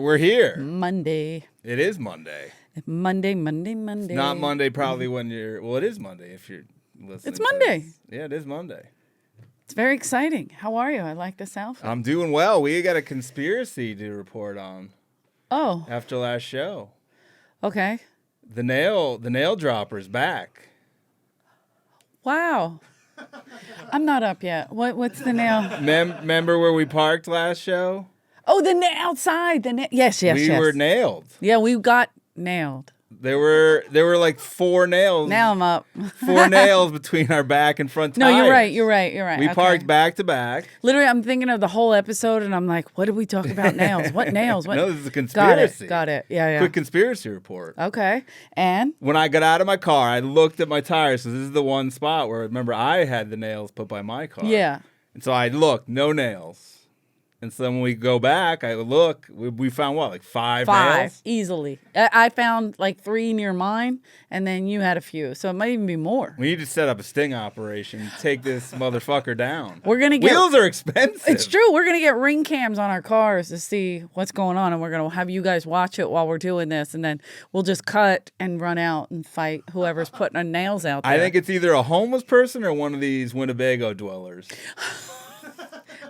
We're here. Monday. It is Monday. Monday. It's not Monday probably when you're... Well, it is Monday if you're listening. It's Monday. Yeah, it is Monday. It's very exciting. How are you? I like this outfit. I'm doing well. We got a conspiracy to report on. Oh. After last show. Okay. The nail dropper's back. Wow. I'm not up yet. What's the nail? Remember where we parked last show? Oh, the nail outside. Yes. We were nailed. Yeah, we got nailed. There were like 4 nails. Now I'm up. 4 nails between our back and front tires. No, you're right. We parked back to back. Literally, I'm thinking of the whole episode, and I'm like, what did we talk about nails? What nails? What? No, this is a conspiracy. Got it. Yeah. Quick conspiracy report. Okay. And? When I got out of my car, I looked at my tires. So this is the one spot where, remember, I had the nails put by my car. Yeah. And so I looked, no nails. And so when we go back, I look, we found what, like 5 nails? Easily. I found like 3 near mine, and then you had a few. So it might even be more. We need to set up a sting operation, take this motherfucker down. We're gonna get wheels are expensive. It's true. We're gonna get ring cams on our cars to see what's going on, and we're gonna have you guys watch it while we're doing this, and then we'll just cut and run out and fight whoever's putting our nails out there. I think it's either a homeless person or one of these Winnebago dwellers.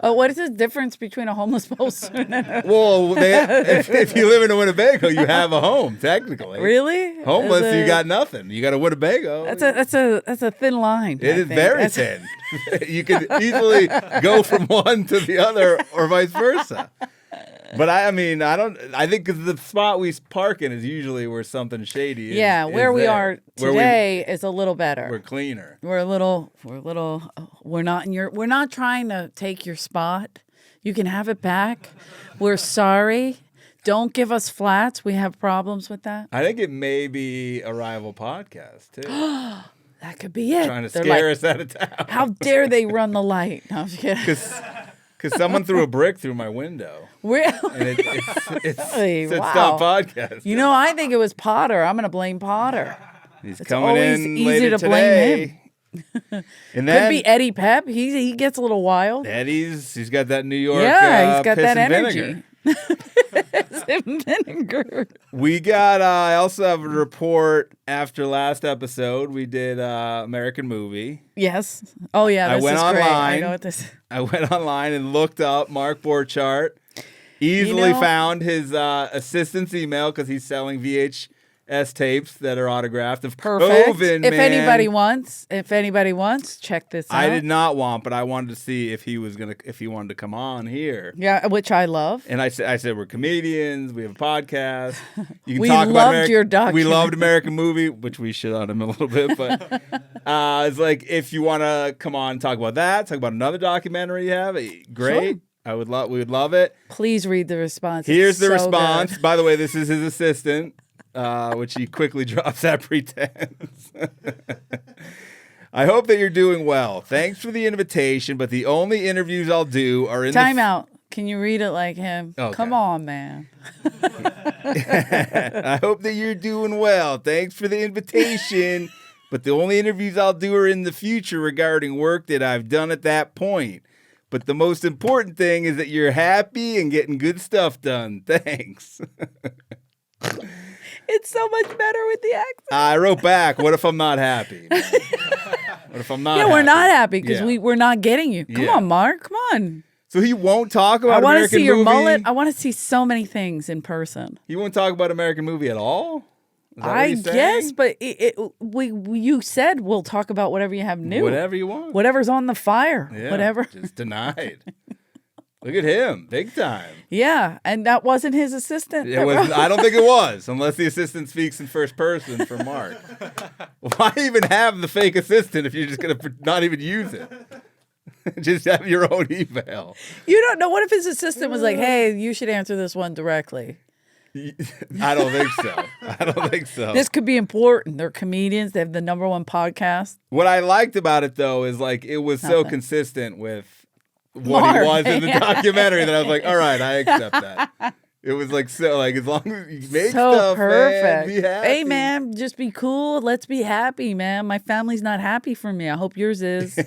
Oh, what is the difference between a homeless person and a... Well, if you live in a Winnebago, you have a home, technically. Really? Homeless, you got nothing. You got a Winnebago. That's a thin line. It is very thin. You can easily go from one to the other or vice versa. But I think because the spot we park in is usually where something shady is. Yeah, where we are today is a little better. We're cleaner. We're not trying to take your spot. You can have it back. We're sorry. Don't give us flats. We have problems with that. I think it may be a rival podcast, too. That could be it. Trying to scare us out of town. How dare they run the light? No, I'm just kidding. Because someone threw a brick through my window. Really? And it said wow. stop podcast. You know, I think it was Potter. I'm going to blame Potter. He's it's coming always in easy later to today. blame him. And then, could be Eddie Pep. He gets a little wild. He's got that New York he's got piss that and energy. vinegar. Piss and vinegar. We got, I also have a report after last episode. We did American Movie. Yes. Oh, yeah, this is great. I know what this. I went online and looked up Mark Borchardt. Easily found his assistant's email because he's selling VHS tapes that are autographed of Perfect. COVID, if anybody wants, check this out. I did not want, but I wanted to see if he wanted to come on here. Yeah, which I love. And I said we're comedians. We have a podcast. You can we talk loved about your documentary. We loved American Movie, which we shit on him a little bit, but it's like if you want to come on and talk about that, talk about another documentary you have, great. Sure. We would love it. Please read the response. Here's the response. Good. By the way, this is his assistant. Which he quickly drops that pretense. I hope that you're doing well. Thanks for the invitation, but the only interviews I'll do are in Time out. Can you read it like him? Okay. Come on, man. I hope that you're doing well. Thanks for the invitation, but the only interviews I'll do are in the future regarding work that I've done at that point. But the most important thing is that you're happy and getting good stuff done. Thanks. It's so much better with the accent. I wrote back, what if I'm not happy? What if I'm not happy? We're not happy because we're not getting you. Come on, Mark. Come on. So he won't talk about American Movie? I want to see your mullet. I want to see so many things in person. He won't talk about American Movie at all? I guess, but you said we'll talk about whatever you have new. Whatever you want. Whatever's on the fire. Yeah, whatever. Just denied. Look at him, big time. Yeah, and that wasn't his assistant. I don't think it was, unless the assistant speaks in first person for Mark. Why even have the fake assistant if you're just going to not even use it? Just have your own email. You don't know. What if his assistant was like, hey, you should answer this one directly? I don't think so. This could be important. They're comedians. They have the #1 podcast. What I liked about it, though, is like it was so consistent with what he was in the documentary that I was like, all right, I accept that. It was like so like as long as you make stuff, perfect. Man, be happy. Hey man, just be cool. Let's be happy, man. My family's not happy for me. I hope yours is.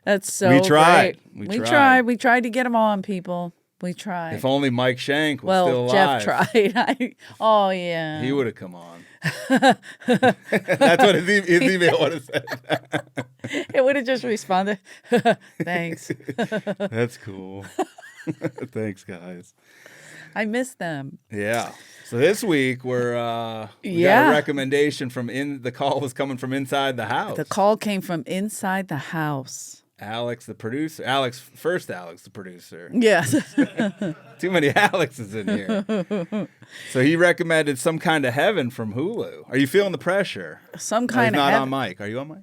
That's so We tried. great. We tried to get them on, people. We tried. If only Mike Shank was still alive. Jeff tried. Oh, yeah. He would have come on. That's what his email would have said. It would have just responded, thanks. That's cool. Thanks, guys. I miss them. Yeah. So this week we got a recommendation from the call was coming from inside the house. The call came from inside the house. Alex, the producer. Alex, the producer. Yes. Too many Alexes in here. So he recommended Some Kind of Heaven from Hulu. Are you feeling the pressure? Some Kind of Heaven. Heaven. Not on mic. Are you on mic?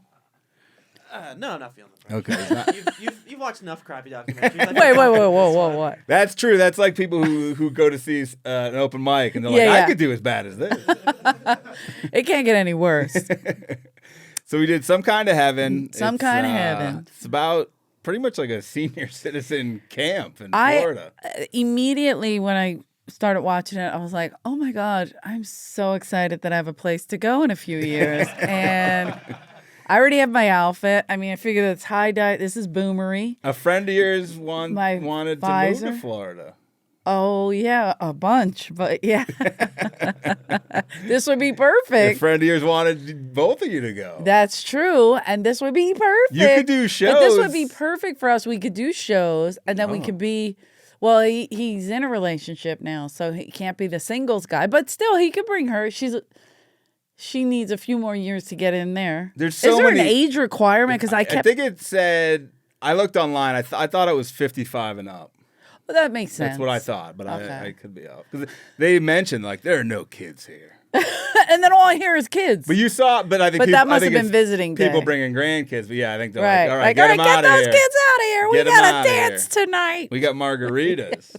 No, I'm not feeling the pressure. Okay. He's not. You've watched enough crappy documentaries. Wait, whoa, what? That's true. That's like people who go to see an open mic and they're like, I could do as bad as this. It can't get any worse. So we did Some Kind of Heaven. Some Kind of Heaven. It's about pretty much like a senior citizen camp in Florida. Immediately when I started watching it, I was like, oh my God, I'm so excited that I have a place to go in a few years. And I already have my outfit. I mean, I figured it's tie-dye. This is boomery. A friend of yours wanted to move to Florida. Oh, yeah, a bunch. But yeah, this would be perfect. A friend of yours wanted both of you to go. That's true. And this would be perfect. You could do shows. But this would be perfect for us. We could do shows and then we could be, well, he's in a relationship now, so he can't be the singles guy. But still, he could bring her. She needs a few more years to get in there. Is there an age requirement? Because I think it said, I looked online, I thought it was 55 and up. Well, that makes sense. That's what I thought, but I could be off. Because they mentioned, like, there are no kids here. And then all I hear is kids. But you saw, but I think that must have been visiting day. People bringing grandkids, but yeah, I think they're right. like, all right, get them out of here. Get those kids out of here. We got to dance tonight. We got margaritas.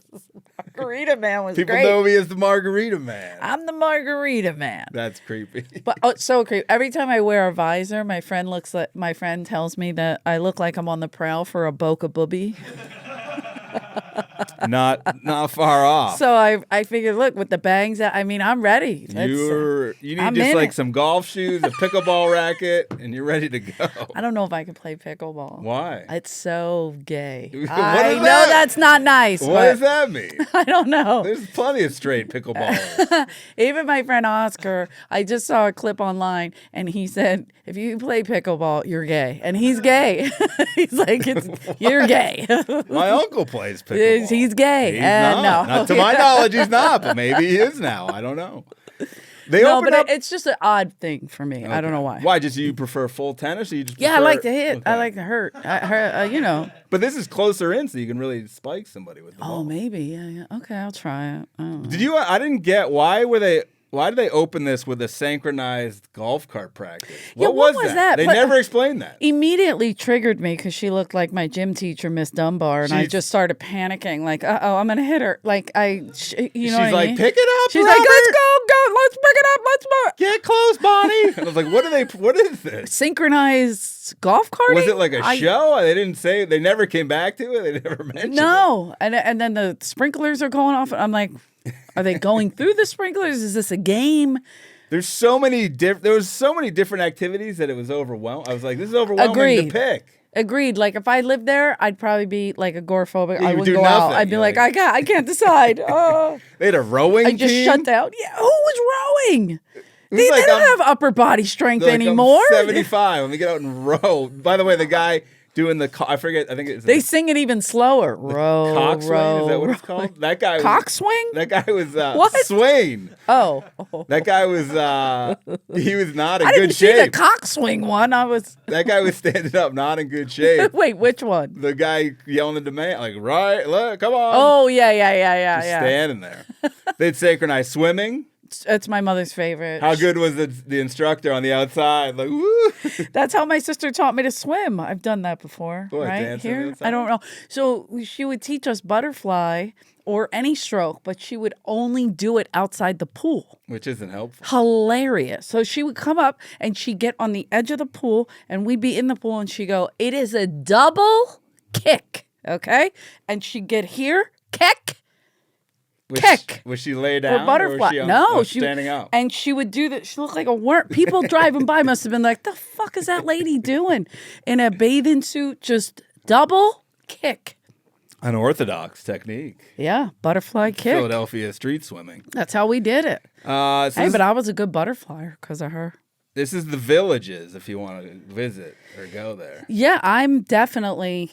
Margarita Man was People great. know me as the Margarita Man. I'm the Margarita Man. That's creepy. But so creepy. Every time I wear a visor, my friend tells me that I look like I'm on the prowl for a Boca Booby. Not far off. So I figured, look, with the bangs, I mean, I'm ready. You need just like some golf shoes, a pickleball racket, and you're ready to go. I don't know if I can play pickleball. Why? It's so gay. I know that's not nice. What does that mean? I don't know. There's plenty of straight pickleballers. Even my friend Oscar, I just saw a clip online, and he said, if you play pickleball, you're gay. And he's gay. He's like, you're gay. My uncle plays pickleball. He's gay. He's not. No. To my knowledge, he's not, but maybe he is now. I don't know. It's just an odd thing for me. Okay. I don't know why. Why? Just you prefer full tennis, or you just? I like to hit. Okay. I like to hurt. But this is closer in, so you can really spike somebody with the ball. Oh, maybe. Yeah. Okay, I'll try it. I didn't get why did they open this with a synchronized golf cart practice? What was that? They never explained that. Immediately triggered me because she looked like my gym teacher, Miss Dunbar, and I just started panicking, like, I'm gonna hit her. Like she's like, pick it up. She's Robert. like, let's go, let's pick it up, let's more. Get close, Bonnie. And I was like, what is this? Synchronized golf carting? Was it like a show? They didn't say. They never came back to it. They never mentioned it. No, and then the sprinklers are going off. I'm like, are they going through the sprinklers? Is this a game? There was so many different activities that it was overwhelming. I was like, this is overwhelming to pick. Agreed. Like if I lived there, I'd probably be like agoraphobic. I wouldn't go nothing. out. I'd be like, I can't decide. They had a rowing team. I just shut down. Yeah, who was rowing? They don't have upper body strength anymore. I'm 75. Let me get out and row. By the way, the guy doing I forget. I think it's they sing it even slower. Row, coxswain. row. Is that what it's called? That guy. Coxswain? That guy was what? Swain. Oh. That guy was. He was not in good shape. I didn't see the coxswain one. That guy was standing up, not in good shape. Wait, which one? The guy yelling at the man, like, right, look, come on. Oh yeah. Just standing there. They'd synchronize swimming. It's my mother's favorite. How good was the instructor on the outside? Like, woo! That's how my sister taught me to swim. I've done that before. Boy, right here, I don't know. So she would teach us butterfly or any stroke, but she would only do it outside the pool, which isn't helpful. Hilarious. So she would come up and she'd get on the edge of the pool, and we'd be in the pool, and she'd go, "It is a double kick, okay?" And she'd get here, kick. Was she laid down? Or butterfly. Or was she standing up. And she would do that. She looked like a worm. People driving by must have been like, the fuck is that lady doing? In a bathing suit, just double kick. Unorthodox technique. Yeah, butterfly kick. Philadelphia street swimming. That's how we did it. So Hey, but I was a good butterflyer because of her. this is the Villages if you want to visit or go there. Yeah, I'm definitely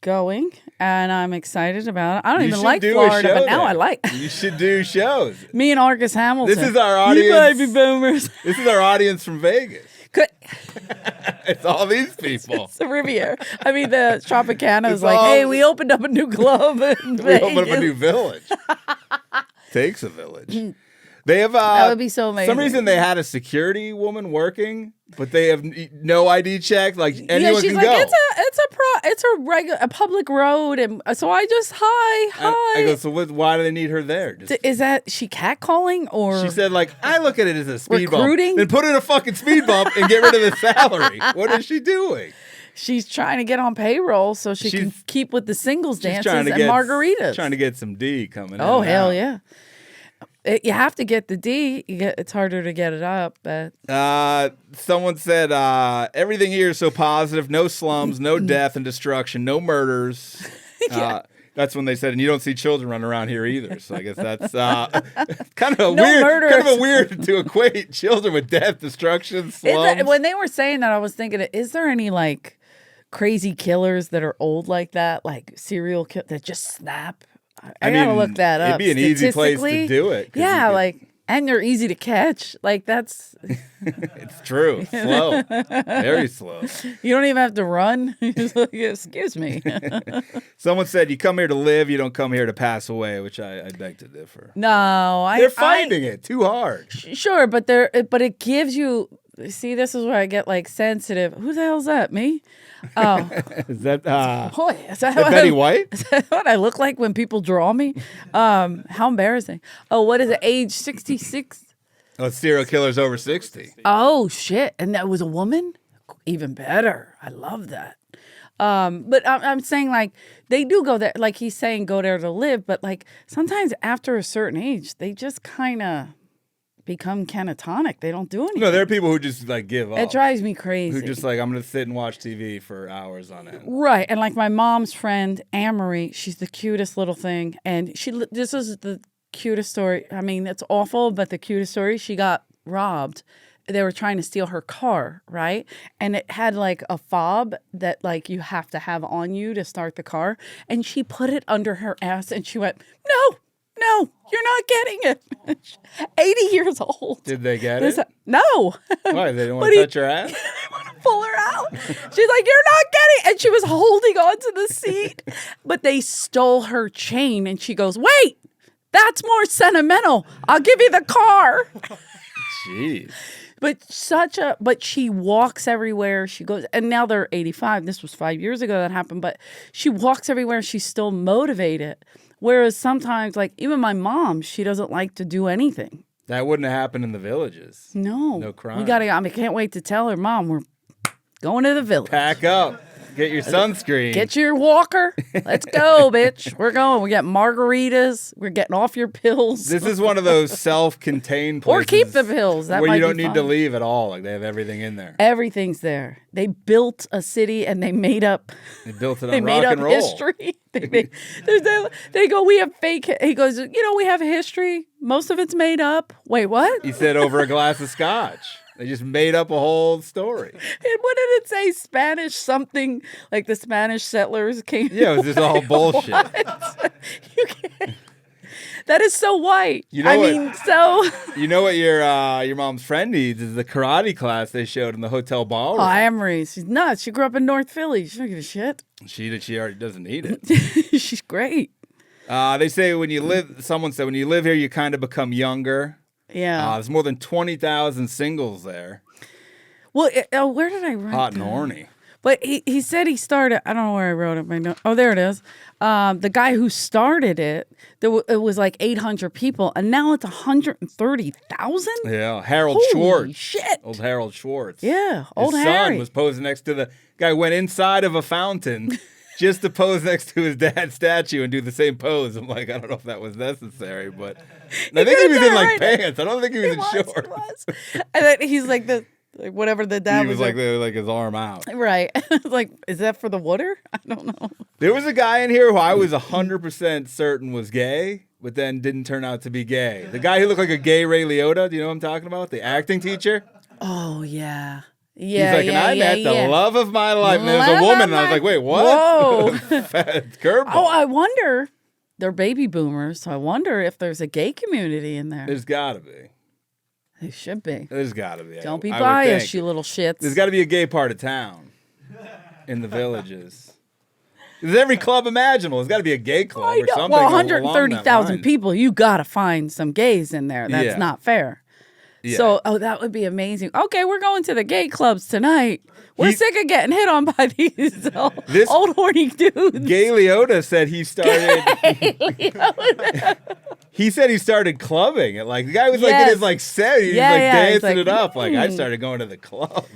going, and I'm excited about it. I don't You even should like do a Florida, show but now there. I like You should do shows. me and Argus Hamilton. This is our You audience. baby boomers. This is our audience from Vegas. Could- It's all these people. It's the Riviera. I mean, the Tropicana is It's like, all- hey, we opened up a new club in We Vegas. open up a new village. Takes a village. They have That would be so For amazing. some reason they had a security woman working, but they have no ID check. Like anyone she's can like, go. it's a public road, and so I just hi. I go. So why do they need her there? Just, Is that she catcalling or she said, like, I look at it as a speed Recruiting? bump. Then put in a fucking speed bump and get rid of the salary. What is she doing? she's trying to get on payroll so she can She's- keep with the singles She's dances trying to and get margaritas? Trying to get some D coming. Oh in and hell out. yeah! You have to get the D. It's harder to get it up, but Someone said everything here is so positive. No slums, no death and destruction, no murders. That's when they said, and you don't see children running around here either. So I guess that's kind of No weird. murders. Kind of a weird to equate children with death, destruction, slums. when they were saying that, I was thinking, is there any like crazy killers that are old like that, like serial kill that just snap? I gotta look that up. It'd be an easy place to Statistically, do it. 'Cause Yeah, you could- like, and they're easy to catch. Like that's it's true. Slow, very slow. you don't even have to run. You're just like, excuse me. Someone said, "You come here to live. You don't come here to pass away," which I beg to differ. No, They're finding it too hard. Sure, but it gives you. See, this is where I get like sensitive. Who the hell's that? Me? Oh, Is that boy, is that Betty White? Is that what I look like when people draw me? How embarrassing. Oh, what is it? Age 66? Oh, serial killers over 60. Oh, shit. And that was a woman? Even better. I love that. But I'm saying, like, they do go there. Like, he's saying go there to live. But, like, sometimes after a certain age, they just kind of become catatonic. They don't do anything. No, there are people who just, like, give up. It drives me crazy. Who just, like, I'm going to sit and watch TV for hours on end. Right. And like my mom's friend, Anne-Marie, she's the cutest little thing. And this is the cutest story. I mean, it's awful, but the cutest story, she got robbed. They were trying to steal her car, right? And it had like a fob that like you have to have on you to start the car. And she put it under her ass and she went, no, you're not getting it. 80 years old. Did they get it? No. Why? They didn't want But to he- touch her ass? They want to pull her out. She's like, you're not getting it. And she was holding onto the seat. But they stole her chain. And she goes, wait, that's more sentimental. I'll give you the car. Jeez. But she walks everywhere. She goes, and now they're 85. This was 5 years ago that happened. But she walks everywhere. She's still motivated. Whereas sometimes, like, even my mom, she doesn't like to do anything. That wouldn't have happened in the villages. No crime. We gotta. I can't wait to tell her, Mom, we're going to the village. Pack up. Get your sunscreen. Get your walker. Let's go, bitch. We're going. We got margaritas. We're getting off your pills. This is one of those self-contained Or places. keep the pills. That where might you don't be need to fun. leave at all. Like, they have everything in there. Everything's there. They built a city and they made up. They built it They on made rock up and roll. history. They go. We have fake. He goes. We have history. Most of it's made up. Wait, what? He said over a glass of scotch. They just made up a whole story. And what did it say? Spanish something like the Spanish settlers came. Yeah, it was just all bullshit. You can't. That is so white. You know I what? mean, so. You know what your mom's friend needs is the karate class they showed in the hotel ballroom. Oh, Anne-Marie, she's nuts. She grew up in North Philly. She don't give a shit. She already doesn't need it. She's great. They say someone said when you live here, you kind of become younger. Yeah. There's more than 20,000 singles there. Well, where did I write Hot and that? horny. But he said he started. I don't know where I wrote it. Oh, there it is. The guy who started it, it was like 800 people, and now it's 130,000. Yeah, Harold Holy Schwartz. shit. Old Harold Schwartz. Yeah, old His Harry. son was posing next to the guy. Went inside of a fountain just to pose next to his dad's statue and do the same pose. I'm like, I don't know if that was necessary, but I think he was in like pants. I don't think he was in shorts. And then he's like Like whatever the dad He was like his arm out. Right. Like, is that for the water? I don't know. There was a guy in here who I was 100% certain was gay, but then didn't turn out to be gay. The guy who looked like a gay Ray Liotta. Do you know what I'm talking about? The acting teacher. Oh, yeah. Yeah, He's like, and I met the love of my life. And there was a woman, and I was like, wait, what? Whoa. Curveball. Oh, I wonder. They're baby boomers, so I wonder if there's a gay community in there. There's got to be. There should be. There's got to be. Don't be I would biased, think. you little shits. There's got to be a gay part of town in the villages. There's every club imaginable. There's got to be a gay club or something. Well, along that 130,000 line. people, you got to find some gays in there. That's Yeah. not fair. Yeah. So, that would be amazing. Okay, we're going to the gay clubs tonight. We're sick of getting hit on by these old horny dudes. Gay Liotta said he started. He said he started clubbing it. Like the guy was like in his like 70s, he's like dancing it up. Like I started going to the clubs.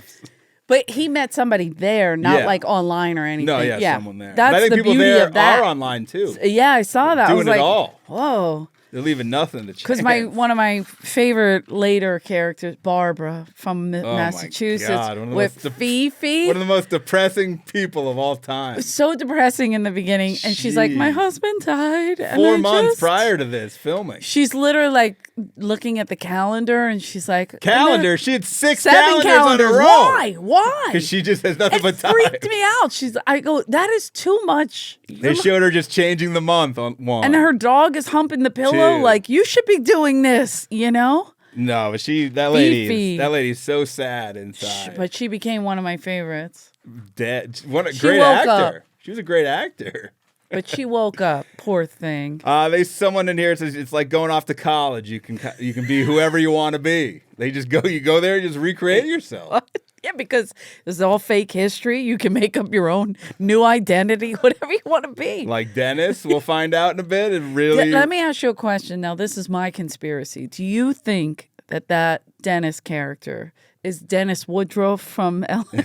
But he met somebody there, not like online or anything. No, someone there. That's but I think the people beauty there of that. are online too. Yeah, I saw that. I was Doing like, it all. whoa. They're leaving nothing to chance. Because one of my favorite later characters, Barbara from Massachusetts, God, with Fifi. One of the most depressing people of all time. So depressing in the beginning, and she's like, "My husband died." And 4 months prior to this filming, she's literally like looking at the calendar, and she's like, "Calendar." She had 6 7 calendars on a row. Why? Why? Because she just has nothing but time. Freaked me out. I go, that is too much. They showed her just changing the month on one, and her dog is humping the pillow. Like, you should be doing this, you know? No, but that lady's so sad inside. But she became one of my favorites. What a great actor. Up. She was a great actor. But she woke up, poor thing. There's someone in here that says it's like going off to college. You can be whoever you want to be. You go there and just recreate yourself. What? Yeah, because this is all fake history. You can make up your own new identity, whatever you want to be. Like Dennis, we'll find out in a bit. And really, let me ask you a question. Now, this is my conspiracy. Do you think that Dennis character is Dennis Woodruff from LA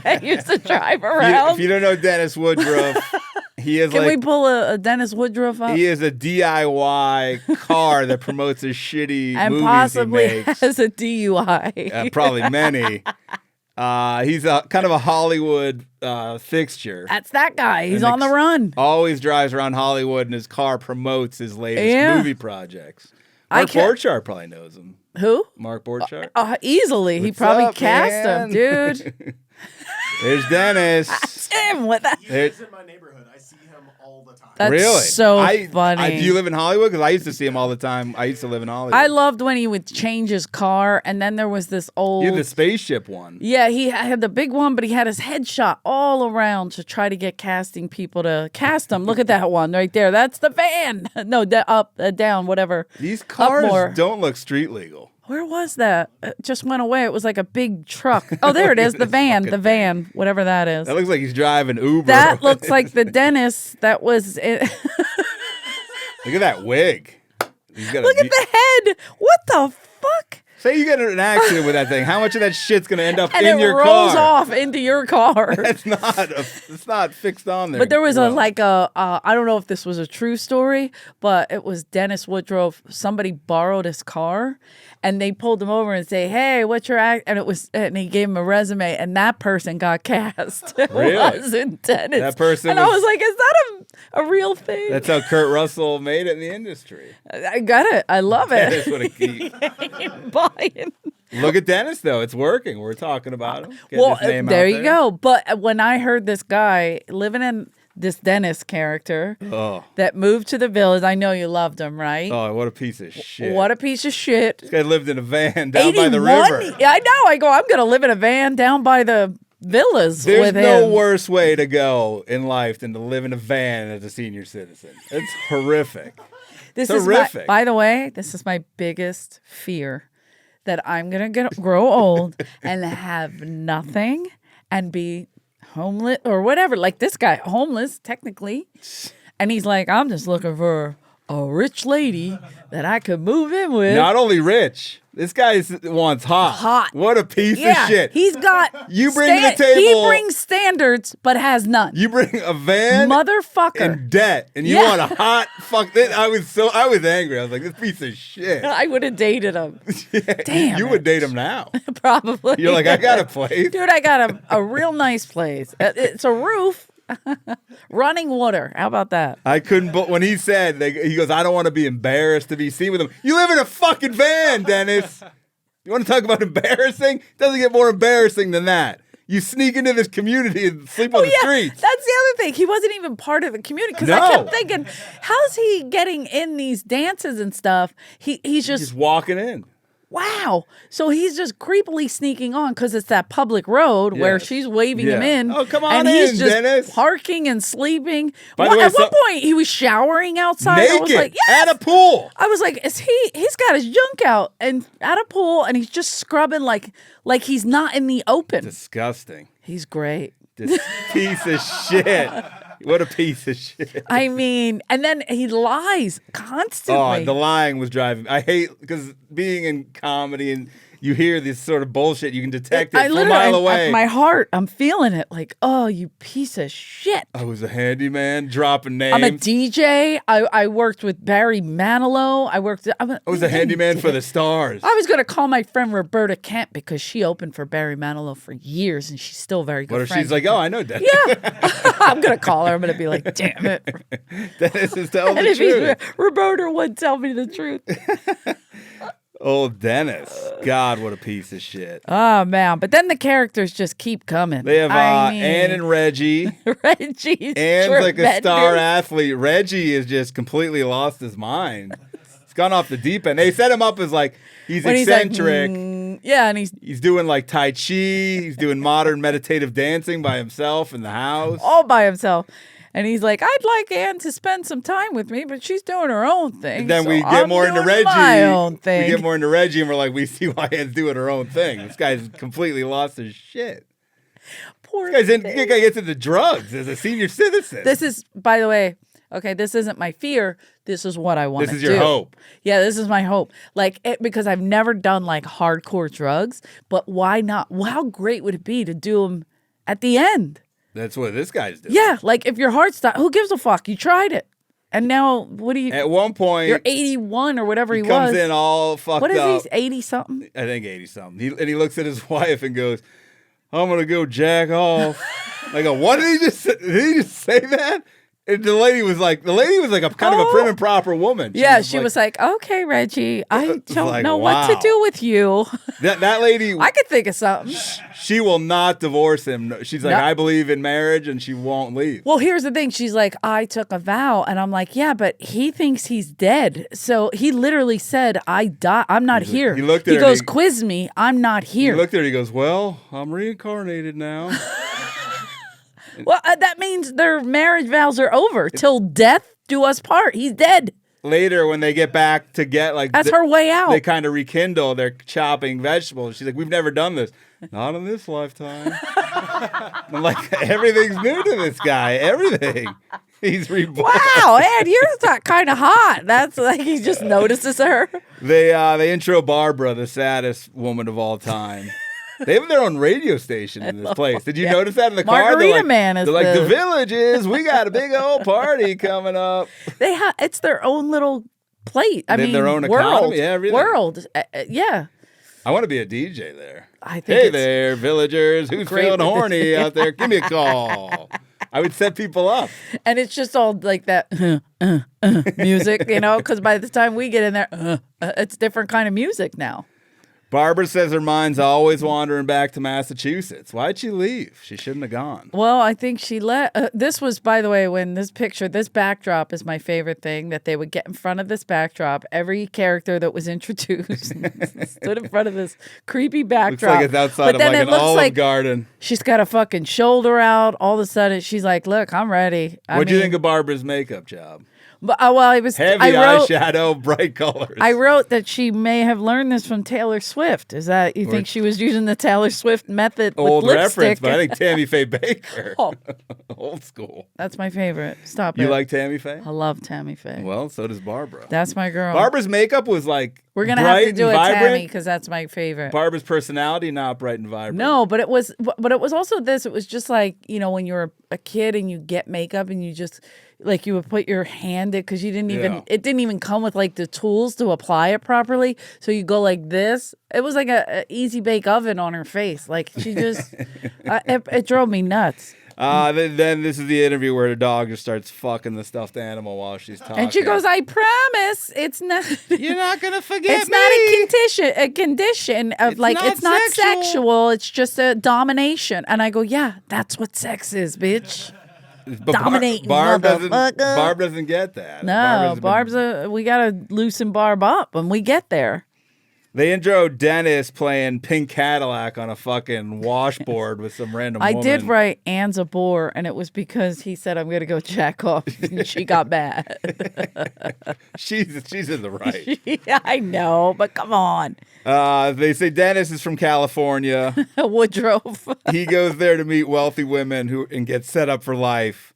that used to drive around? If you don't know Dennis Woodruff, he is Can we pull a Dennis Woodruff up? He is a DIY car that promotes a shitty and movies possibly he makes. has a DUI. Probably many. He's kind of a Hollywood fixture. That's that guy. He's on the run. Always drives around Hollywood, and his car promotes his latest movie projects. Mark Borchardt probably knows him. Who? Mark Borchardt. Easily. He probably cast him, dude. There's Dennis. That's him. What the? He's in my neighborhood. I see him all the time. That's really? So funny. Do you live in Hollywood? Because I used to see him all the time. I used to live in Hollywood. I loved when he would change his car, and then there was this old... You had the spaceship one. Yeah, he had the big one, but he had his headshot all around to try to get casting people to cast him. Look at that one right there. That's the van. No, up, down, whatever. These cars don't look street legal. Where was that? It just went away. It was like a big truck. Oh, there it is. The van, whatever that is. That looks like he's driving Uber. That looks like the Dennis that was... Look at that wig. Look at the head. What the fuck? Say you get in an accident with that thing. How much of that shit's going to end up and in your car? And it rolls off into your car. It's not fixed on there. But there was I don't know if this was a true story, but it was Dennis Woodruff. Somebody borrowed his car, and they pulled him over and say, "Hey, what's your act?" And he gave him a resume, and that person got cast. It wasn't Dennis. That person. And I was like, "Is that a real thing?" That's how Kurt Russell made it in the industry. I got it. I love it. That's what a key. Look at Dennis, though. It's working. We're talking about him. Well, there you go. But when I heard this guy living in this Dennis character that moved to the village, I know you loved him, right? Oh, what a piece of shit. What a piece of shit. This guy lived in a van down by the river. I know. I go, I'm going to live in a van down by the villas There's with him. no worse way to go in life than to live in a van as a senior citizen. It's horrific. This is horrific. By the way, this is my biggest fear. That I'm going to grow old and have nothing and be homeless or whatever. Like this guy, homeless, technically. And he's like, I'm just looking for a rich lady that I could move in with. Not only rich, this guy wants hot. Hot. What a piece yeah, of shit. he's got. You bring to the table. He brings standards, but has none. You bring a van Motherfucker. in debt, and you want a hot fuck. I was angry. I was like, this piece of shit. I would have dated him. Damn. You would date him now. Probably. You're like, I got a place. Dude, I got a real nice place. It's a roof. Running water. How about that? I couldn't, but when he said, he goes, I don't want to be embarrassed to be seen with him. You live in a fucking van, Dennis. You want to talk about embarrassing? Doesn't get more embarrassing than that. You sneak into this community and sleep on the streets. That's the other thing. He wasn't even part of the community because I kept thinking, how's he getting in these dances and stuff? He's just walking in. Wow. So he's just creepily sneaking on because it's that public road where she's waving him in. Oh, come on and in, he's just Dennis. Parking and sleeping. By the way, at one point, he was showering outside. Naked I was like, yes! at a pool. I was like, he's got his junk out and at a pool and he's just scrubbing like he's not in the open. Disgusting. He's great. This piece of shit. What a piece of shit. I mean, and then he lies constantly. Oh, the lying was driving. I hate, because being in comedy and you hear this sort of bullshit, you can detect it from a mile away. My heart, I'm feeling it. Like, oh, you piece of shit. I was a handyman, dropping names. I'm a DJ. I worked with Barry Manilow. I was a handyman for the stars. I was going to call my friend Roberta Kent because she opened for Barry Manilow for years and she's still very good What if friends she's like, oh, I know Dennis. Yeah. I'm going to call her. I'm going to be like, damn it. Dennis is telling And the if truth. Roberta would tell me the truth. Old Dennis. God, what a piece of shit. Oh, man. But then the characters just keep coming. They have Ann and Reggie. Reggie's Ann's like a tremendous. star athlete. Reggie has just completely lost his mind. He's gone off the deep end. They set him up as like, he's When eccentric. He's like, yeah, and He's doing like Tai Chi. He's doing modern meditative dancing by himself in the house. all by himself. And he's like, I'd like Ann to spend some time with me, but she's doing her own thing. And then so we get I'm more into doing Reggie. my own thing. We get more into Reggie, and we're like, we see why Ann's doing her own thing. This guy's completely lost his shit. Poor This thing. guy gets into drugs as a senior citizen. This is, by the way, okay, this isn't my fear. This is what I want to do. This is your hope. Yeah, this is my hope. Like, because I've never done like hardcore drugs, but why not? Well, how great would it be to do them at the end? That's what this guy's doing. Yeah, like if your heart stopped, who gives a fuck? You tried it. And now, what do you... At one point... You're 81 or whatever he was. comes in all fucked up. What is he, 80-something? I think 80-something. And he looks at his wife and goes, I'm going to go jack off. I go, what did he just say? Did he just say that? And the lady was like a kind of a prim and proper woman. Yeah, she was like, okay, Reggie, I don't like, know what to wow. do with you. that lady, I could think of something. she will not divorce him. She's like, No. I believe in marriage, and she won't leave. Well, here's the thing. She's like, I took a vow. And I'm like, yeah, but he thinks he's dead. So he literally said, I die. I'm not here. He looked at he her goes, and quiz me. I'm not here. He looked at her, he goes, well, I'm reincarnated now. Well, that means their marriage vows are over. Till death do us part. He's dead. Later, when they get back to get like... That's her way out. They kind of rekindle. They're chopping vegetables. She's like, we've never done this. Not in this lifetime. I'm like, everything's new to this guy. Everything. He's reborn. Wow, Ed, you're kind of hot. That's like he just notices her. They intro Barbara, the saddest woman of all time. They have their own radio station in this place. Did you notice that in the car? Margarita They're like, Man is they're like, the Villages, we got a big old party coming up. It's their own little plate. I They have mean, their own world, economy, yeah, everything. world. Yeah. I want to be a DJ there. I think Hey it's there, villagers. Who's great feeling with horny out there? Give me a call. I would set people up. And it's just all like that music, because by the time we get in there, it's different kind of music now. Barbara says her mind's always wandering back to Massachusetts. Why'd she leave? She shouldn't have gone. Well, I think she this was, by the way, when this backdrop is my favorite thing, that they would get in front of this backdrop. Every character that was introduced stood in front of this creepy backdrop. Looks like it's outside but of then like it an looks Olive like Garden. she's got a fucking shoulder out. All of a sudden, she's like, look, I'm ready. What'd you think of Barbara's makeup job? But I was Heavy eyeshadow, bright colors. I wrote that she may have learned this from Taylor Swift. Is that you think she was using the Taylor Swift method? Old with reference, lipstick? but I think Tammy Faye Baker. Oh. Old school. That's my favorite. Stop it. You like Tammy Faye? I love Tammy Faye. Well, so does Barbara. That's my girl. Barbara's makeup was like We're gonna bright have to do and it, vibrant. Tammy, because that's my favorite. Barbara's personality, not bright and vibrant. No, but it was also this. It was just like, when you're a kid and you get makeup and you just like you would put your hand in because you didn't even it didn't even come with like the tools to apply it properly. So you go like this. It was like a easy bake oven on her face. Like she just it drove me nuts. Then this is the interview where the dog just starts fucking the stuffed animal while she's talking. And she goes, "I promise, it's not. You're not gonna forget it's me. not a condition of it's not sexual. It's just a domination." And I go, "Yeah, that's what sex is, bitch." Dominating, Barb motherfucker. doesn't get that. No, we gotta loosen Barb up when we get there. They intro Dennis playing Pink Cadillac on a fucking washboard with some random woman. I did write Anne's a bore, and it was because he said, "I'm gonna go jack off," and she got mad. She's in the right. Yeah, I know, but come on. They say Dennis is from California. Woodruff. He goes there to meet wealthy women and get set up for life.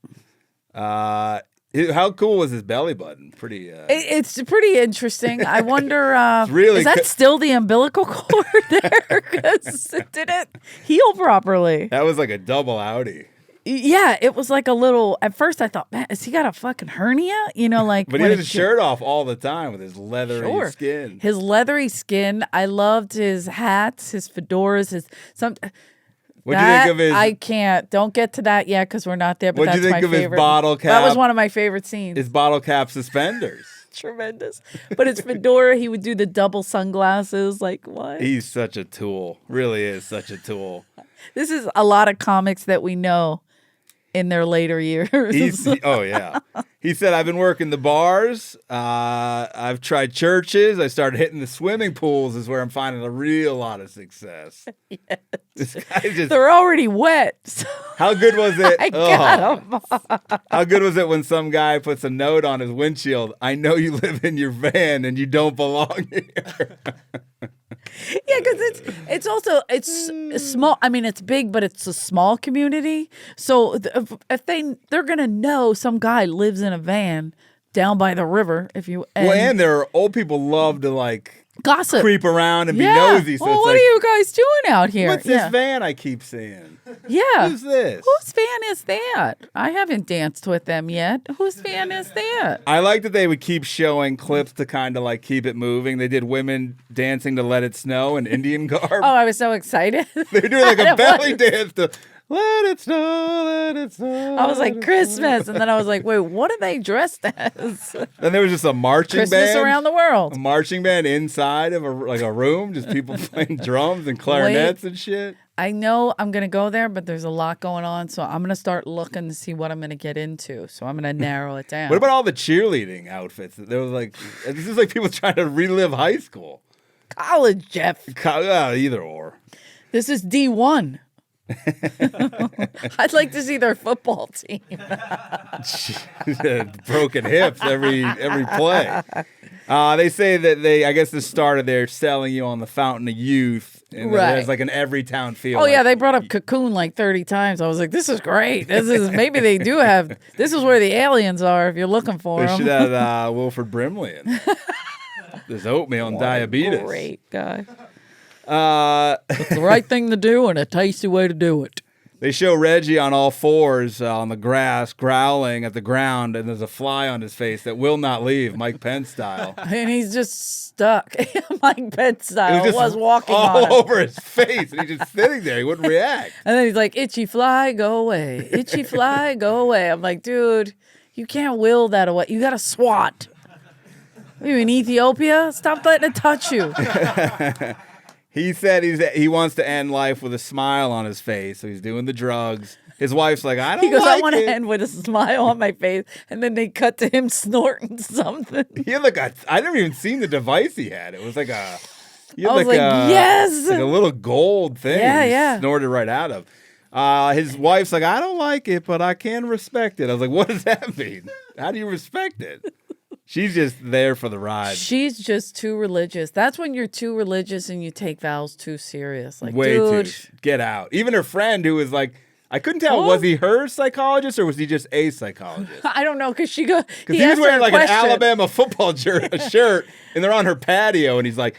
How cool was his belly button? Pretty. It's pretty interesting. I wonder. Really is that still the umbilical cord there? Because it didn't heal properly. That was like a double Audi. Yeah, it was like a little. At first, I thought, man, has he got a fucking hernia? But he had his shirt off all the time with his leathery skin. His leathery skin. I loved his hats, his fedoras, What'd you think of his? I can't. Don't get to that yet because we're not there. But what'd you think of his bottle cap? That was one of my favorite scenes. His bottle cap suspenders. Tremendous. But his fedora, he would do the double sunglasses. Like, what? He's such a tool. Really is such a tool. This is a lot of comics that we know in their later years. Oh, yeah. He said, I've been working the bars. I've tried churches. I started hitting the swimming pools is where I'm finding a real lot of success. Yes. This guy They're already wet. So how good was it? I got him. How good was it when some guy puts a note on his windshield? I know you live in your van and you don't belong here. Yeah, because it's small. I mean, it's big, but it's a small community. So if they're gonna know some guy lives in a van down by the river. And there are old people love to gossip, creep around and be nosy. So what are you guys doing out here? What's this van I keep seeing? Yeah, who's this? Whose van is that? I haven't danced with them yet. Whose van is that? I like that they would keep showing clips to kind of keep it moving. They did women dancing to Let It Snow in Indian garb. Oh, I was so excited. They were doing a belly dance to Let It Snow, Let It Snow. I was like, Christmas. And then I was like, wait, what are they dressed as? Then there was just a marching band. Christmas around the world. A marching band inside of a room, just people playing drums and clarinets and shit. I know I'm going to go there, but there's a lot going on. So I'm going to start looking to see what I'm going to get into. So I'm going to narrow it down. What about all the cheerleading outfits? There was this is like people trying to relive high school. College, Jeff. Either or. This is D1. I'd like to see their football team. Broken hips every play. They say that I guess the start of their selling you on the Fountain of Youth. And there's like an every town feel. Oh, yeah, they brought up Cocoon 30 times. I was like, this is great. Maybe they do have, this is where the aliens are if you're looking for them. They should have Wilford Brimley in. There's oatmeal and diabetes. Great guy. It's the right thing to do and a tasty way to do it. They show Reggie on all fours on the grass, growling at the ground, and there's a fly on his face that will not leave, Mike Penn style. And he's just stuck. Mike Penn style was walking all on over his face, and he's just sitting there. He wouldn't react. And then he's like, itchy fly, go away. Itchy fly, go away. I'm like, dude, you can't will that away. You got to swat. Are you in Ethiopia? Stop letting it touch you. He said he wants to end life with a smile on his face, so he's doing the drugs. His wife's like, I don't He goes, like I want it. to end with a smile on my face. And then they cut to him snorting something. He had I never even seen the device he had. It was like a... I was yes! Like a little gold thing. Yeah. He snorted right out of. His wife's like, I don't like it, but I can respect it. I was like, what does that mean? How do you respect it? She's just there for the ride. She's just too religious. That's when you're too religious and you take vows too serious. Like, Way dude, too. Get out. Even her friend who was like, I couldn't tell, was he her psychologist or was he just a psychologist? I don't know, because she goes. Because he was wearing like an Alabama football shirt, and they're on her patio, and he's like,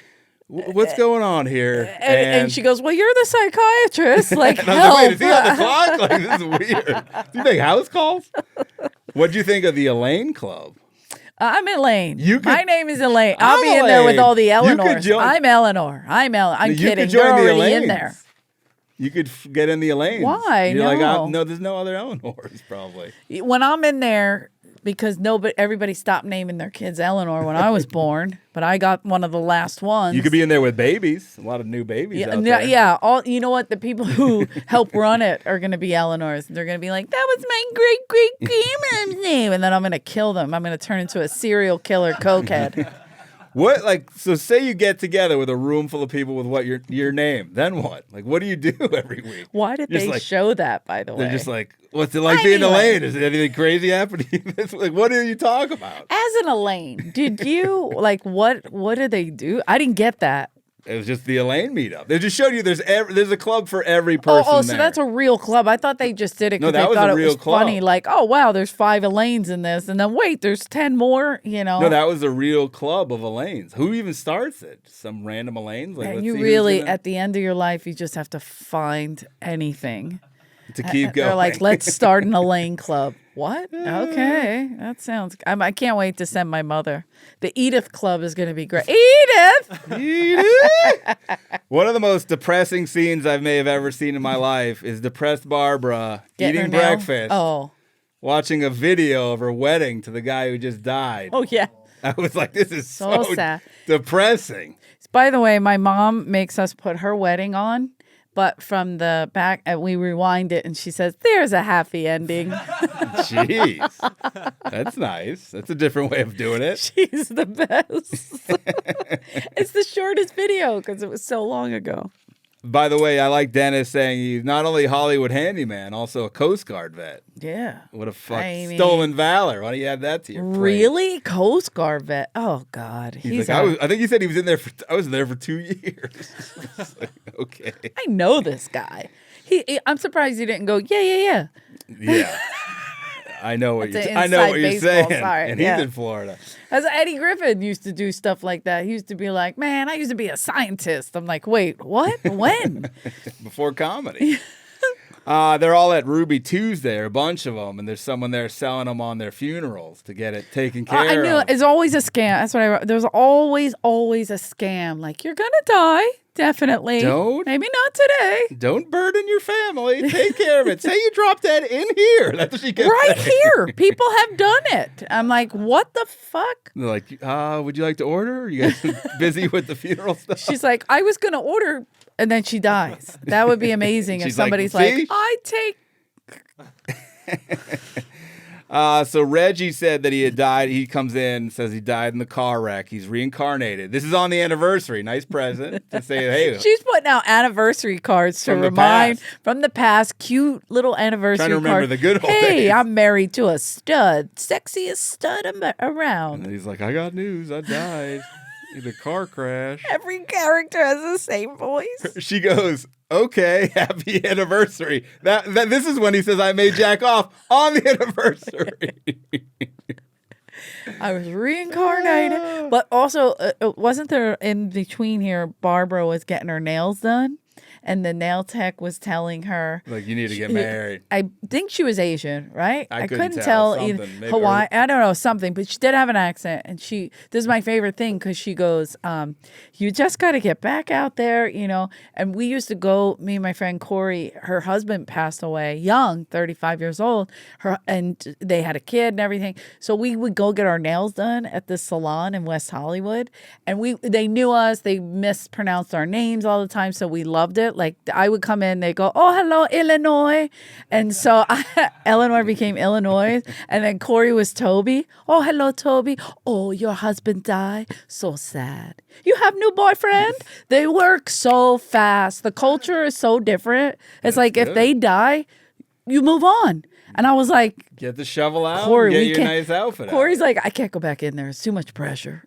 "What's going on here?" And she goes, "Well, you're the psychiatrist. Like, and I was help." like, wait, is he on the clock? Like, this is weird. Do you make house calls? What'd you think of the Elaine Club? I'm Elaine. My name is Elaine. I'm I'll be in there with all the Elaine. Eleanors. I'm Eleanor. I'm You kidding. could join You're the already in Elaines. there. You could get in the Elaines. Why? You're like, No. no, there's no other Eleanors, probably. When I'm in there, because everybody stopped naming their kids Eleanor when I was born, but I got one of the last ones. You could be in there with babies. A lot of new babies out there. Yeah. You know what? The people who help run it are going to be Eleanors. They're going to be like, that was my great-great-grandmother's name. And then I'm going to kill them. I'm going to turn into a serial killer cokehead. What, like, so say you get together with a room full of people with what your name, then what? Like, what do you do every week? Why did they show that, by the way? They're just like, what's it like being Elaine? Is it anything crazy happening? It's like, what do you talk about? As an Elaine, did you, like, what did they do? I didn't get that. It was just the Elaine meetup. They just showed you there's a club for every person so there. that's a real club. I thought they just did it because No, that they was thought a it real was club. funny. Like, oh, wow, there's 5 Elaines in this. And then, wait, there's 10 more, No, that was a real club of Elaines. Who even starts it? Some random Elaines? Like, And let's you see who's really, gonna- at the end of your life, you just have to find anything. to keep going. They're like, let's start an Elaine club. What? Okay. That sounds, I can't wait to send my mother. The Edith Club is going to be great. Edith! One of the most depressing scenes I may have ever seen in my life is depressed Barbara Getting her eating nail? breakfast, Oh. watching a video of her wedding to the guy who just died. Oh, yeah. I was like, this is So so sad. depressing. By the way, my mom makes us put her wedding on, but from the back, we rewind it, and she says, there's a happy ending. Jeez. That's nice. That's a different way of doing it. She's the best. It's the shortest video because it was so long ago. By the way, I like Dennis saying he's not only Hollywood handyman, also a Coast Guard vet. Yeah. What a fuck. I mean- Stolen valor. Why don't you add that to your plate? Really? Coast Guard vet? Oh, God. He's like, I think he said he was in there I was there for 2 years. It's like, okay. I know this guy. I'm surprised he didn't go, yeah. Yeah. I know what That's you're an I know what inside you're baseball, saying. sorry, And yeah. he's in Florida. As Eddie Griffin used to do stuff like that. He used to be like, man, I used to be a scientist. I'm like, wait, what? When? Before comedy. They're all at Ruby Tuesday, or a bunch of them, and there's someone there selling them on their funerals to get it taken care I knew of. it's always a scam. That's what I wrote. There's always a scam. Like, you're going to die. Definitely. Don't. Maybe not today. Don't burden your family. Take care of it. Say you dropped dead in here. That's what she kept Right saying. here. People have done it. I'm like, what the fuck? They're like, would you like to order? Are you guys busy with the funeral stuff? She's like, I was going to order, and then she dies. That would be amazing if She's like, somebody's "See?" like, I take. So Reggie said that he had died. He comes in, says he died in the car wreck. He's reincarnated. This is on the anniversary. Nice present to say, hey. She's putting out anniversary cards to From the remind past. from the past, cute little anniversary Trying to remember card. the good old Hey, days. I'm married to a stud, sexiest stud around. And he's like, I got news. I died in a car crash. Every character has the same voice. She goes, okay, happy anniversary. This is when he says, I may jack off on the anniversary. I was reincarnated. But also, wasn't there in between here, Barbara was getting her nails done, and the nail tech was telling her, Like, you need to get married. I think she was Asian, right? I couldn't tell. Something, maybe. Hawaii. I don't know, something, but she did have an accent. And this is my favorite thing because she goes, you just got to get back out there, And we used to go, me and my friend Corey, her husband passed away young, 35 years old, and they had a kid and everything. So we would go get our nails done at this salon in West Hollywood. And they knew us. They mispronounced our names all the time. So we loved it. Like, I would come in, they go, oh, hello, Illinois. And so Eleanor became Illinois. And then Corey was Toby. Oh, hello, Toby. Oh, your husband died. So sad. You have new boyfriend? They work so fast. The culture is so different. It's like, if they die, you move on. And I was like, Get the shovel out. Corey, and we get your can't. nice outfit out. Corey's like, I can't go back in there. It's too much pressure.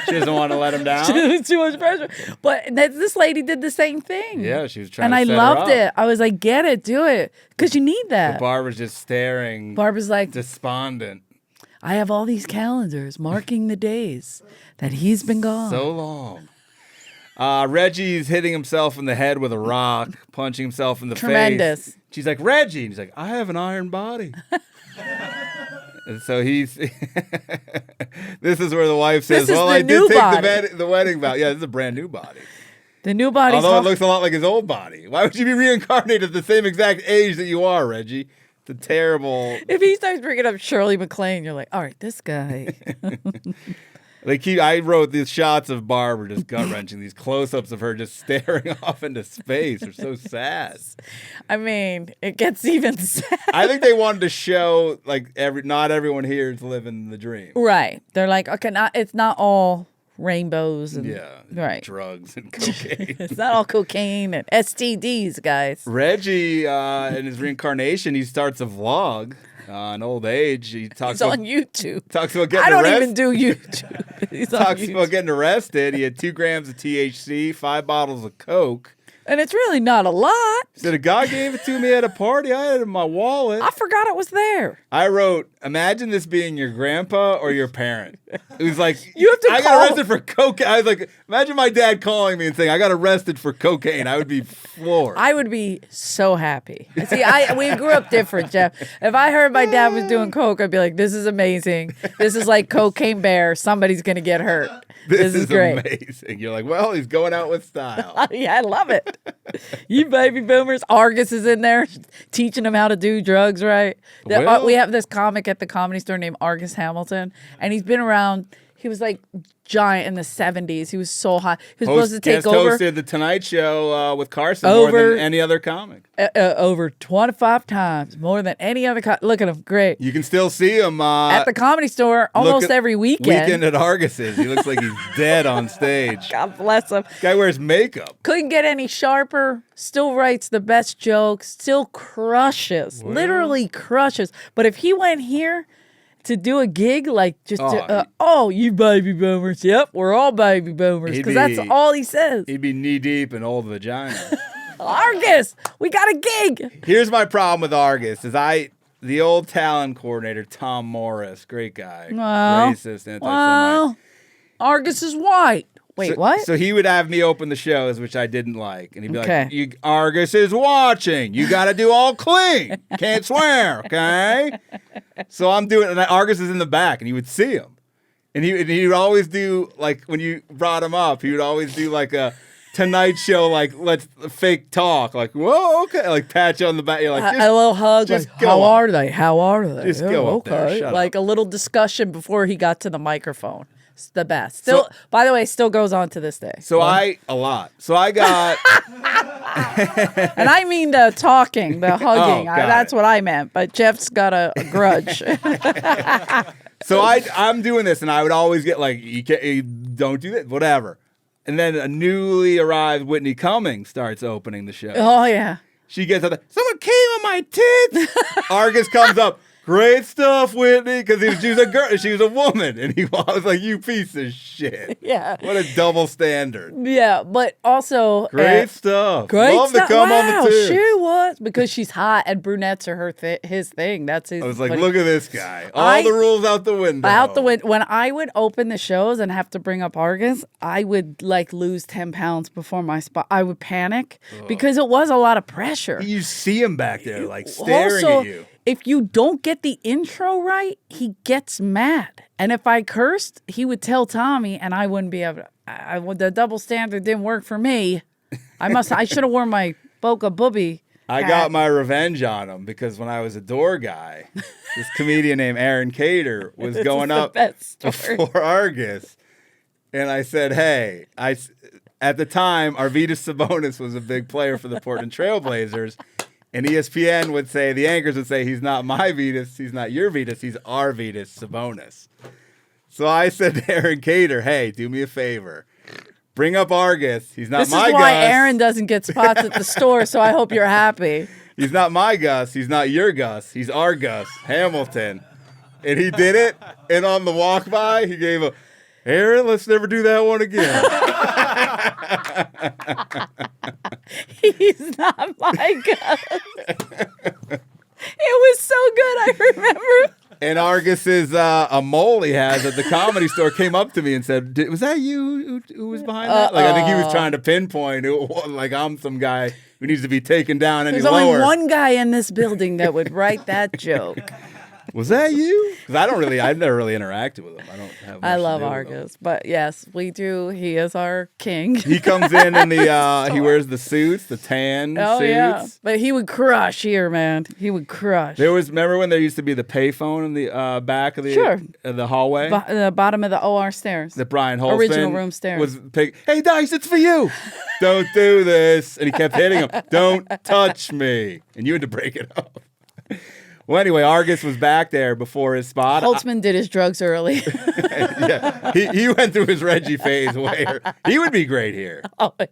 She doesn't want to let him down. It's too much pressure. But this lady did the same thing. Yeah, she was trying and to I set her loved up. it. I was like, get it, do it. Because you need that. But Barbara's just staring. Barbara's like, despondent. I have all these calendars marking the days that he's been gone. So long. Reggie's hitting himself in the head with a rock, punching himself in the Tremendous. face. She's like, Reggie. And he's like, I have an iron body. And so he's. This is where the wife says, This is well, the I did new take body. the wedding vow. Yeah, this is a brand new body. The new body's Although it looks a lot like his old body. Why would you be reincarnated at the same exact age that you are, Reggie? It's a terrible. If he starts bringing up Shirley MacLaine, you're like, all right, this guy. I wrote these shots of Barbara just gut wrenching. These close ups of her just staring off into space are so sad. I mean, it gets even sad. I think they wanted to show like not everyone here is living the dream. Right. They're like, okay, it's not all rainbows and right. Drugs and cocaine. It's not all cocaine and STDs, guys. Reggie, in his reincarnation, he starts a vlog on old age. He talks He's about on YouTube. talks about getting I don't arrested. even do YouTube. He's on Talks YouTube. about getting arrested. He had 2 grams of THC, 5 bottles of Coke. And it's really not a lot. He said, a guy gave it to me at a party. I had it in my wallet. I forgot it was there. I wrote, imagine this being your grandpa or your parent. It was like, You have to I call- got arrested for cocaine. I was like, imagine my dad calling me and saying, I got arrested for cocaine. I would be floored. I would be so happy. See, we grew up different, Jeff. If I heard my dad was doing coke, I'd be like, this is amazing. This is like Cocaine Bear. Somebody's going to get hurt. This is great. amazing. You're like, well, he's going out with style. Yeah, I love it. You baby boomers. Argus is in there teaching them how to do drugs right. Well- We have this comic at the Comedy Store named Argus Hamilton, and he's been around. He was like giant in the 70s. He was so hot. He was supposed to take over. Hosted the Tonight Show with Carson more than any other comic. Over 25 times, more than any other. Look at him, great. You can still see him At the Comedy Store almost every weekend. Weekend at Argus's. He looks like he's dead on stage. God bless him. Guy wears makeup. Couldn't get any sharper. Still writes the best jokes. Still crushes. Literally crushes. But if he went here to do a gig, like just you baby boomers. Yep, we're all baby boomers. Because that's all he says. He'd be knee deep in old vagina. Argus, we got a gig. Here's my problem with Argus is the old talent coordinator, Tom Morris, great guy. Well, racist, anti-Semite. Well, Argus is white. Wait, what? So he would have me open the shows, which I didn't like. And he'd be Okay. like, Argus is watching. You got to do all clean. Can't swear, okay? So I'm doing and Argus is in the back, and you would see him. And he would always do, like, when you brought him up, he would always do, like, a Tonight Show, like, let's fake talk. Like, whoa, okay. Like, pat you on the back. You're like, a little hug. just Like, go how up. are they? How are they? Just go Oh, up there. okay. Shut Like up. a little discussion before he got to the microphone. It's the best. Still, by the way, still goes on to this day. So a lot. So I got... And I mean the talking, the hugging. got That's it. what I meant. But Jeff's got a grudge. So I'm doing this, and I would always get like, you don't do that, whatever. And then a newly arrived Whitney Cummings starts opening the show. Oh, yeah. She gets up there, someone came on my tits. Argus comes up, great stuff, Whitney, because she was a girl, she was a woman. And I was like, you piece of shit. Yeah. What a double standard. Yeah, but also... Great stuff. Great Love stuff. to come on Wow, the tits. she was. Because she's hot and brunettes are his thing. That's his... I was like, but- look at this guy. All the rules out the window. Out the window. When I would open the shows and have to bring up Argus, I would like lose 10 pounds before my spot. I would panic because it was a lot of pressure. You see him back there, like staring Also, at you. if you don't get the intro right, he gets mad. And if I cursed, he would tell Tommy, and I wouldn't be able to. The double standard didn't work for me. I should have worn my Boca Booby. I got my revenge on him because when I was a door guy, this comedian named Aaron Cater was This going is the up best story. before Argus. And I said, hey, at the time, Arvydas Sabonis was a big player for the Portland Trailblazers. And ESPN would say, the anchors would say, he's not my Vetus, he's not your Vetus, he's our Vetus Sabonis. So I said to Aaron Cater, hey, do me a favor. Bring up Argus. He's not This my is why Gus. Aaron doesn't get spots at the store, so I hope you're happy. He's not my Gus. He's not your Gus. He's our Gus, Hamilton. And he did it. And on the walk by, he gave a, Aaron, let's never do that one again. He's not my Gus. It was so good. I remember. And Argus's a mole he has at the Comedy Store came up to me and said, was that you who was behind that? Like, I think he was trying to pinpoint who it was. Like, I'm some guy who needs to be taken down any There's lower. only one guy in this building that would write that joke. Was that you? Because I've never really interacted with him. I don't have much I to love do with him. Argus, but yes, we do. He is our king. He comes in the, he wears the suits, the tan suits. Yeah. But he would crush here, man. He would crush. Remember when there used to be the payphone in the back of the hallway? The bottom of the OR stairs. That Brian Holtzman Original room stairs. was hey Dice, it's for you. Don't do this. And he kept hitting him. Don't touch me. And you had to break it up. Well, anyway, Argus was back there before his spot. Holtzman did his drugs early. Yeah, he went through his Reggie phase where he would be great here. Oh, yeah.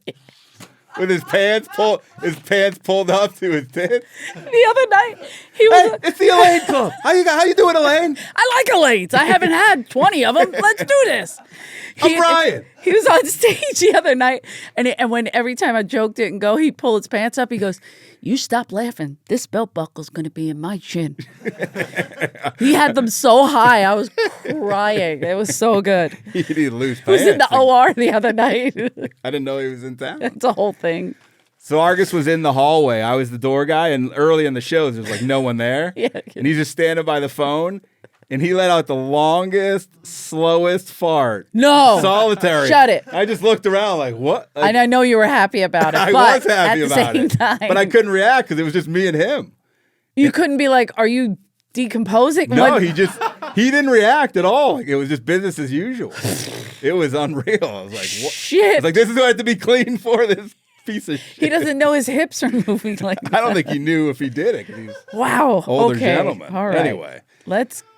With his pants pulled up to his tits. The other night, he was. Hey, it's the Elaine Club. How you doing, Elaine? I like Elaine's. I haven't had 20 of them. Let's do this. I'm Brian. He was on stage the other night, and when every time a joke didn't go, he'd pull his pants up. He goes, "You stop laughing. This belt buckle's going to be in my chin." He had them so high, I was crying. It was so good. He didn't lose He was pants. in the OR the other night. I didn't know he was in town. It's a whole thing. So Argus was in the hallway. I was the door guy, and early in the shows, there was like no one there. Yeah. And he's just standing by the phone, and he let out the longest, slowest fart. No. Solitary. Shut it. I just looked around like, what? Like, And I know you were happy about it. I but was happy at the about same it. time, But I couldn't react because it was just me and him. You couldn't be like, "Are you decomposing?" No, What- he didn't react at all. Like, it was just business as usual. It was unreal. I was like, what? Shit. I was like, this is what I have to be clean for, this piece of shit. He doesn't know his hips are moving like that. I don't think he knew if he did it. 'Cause he's Wow. older okay. gentleman. All right. Anyway.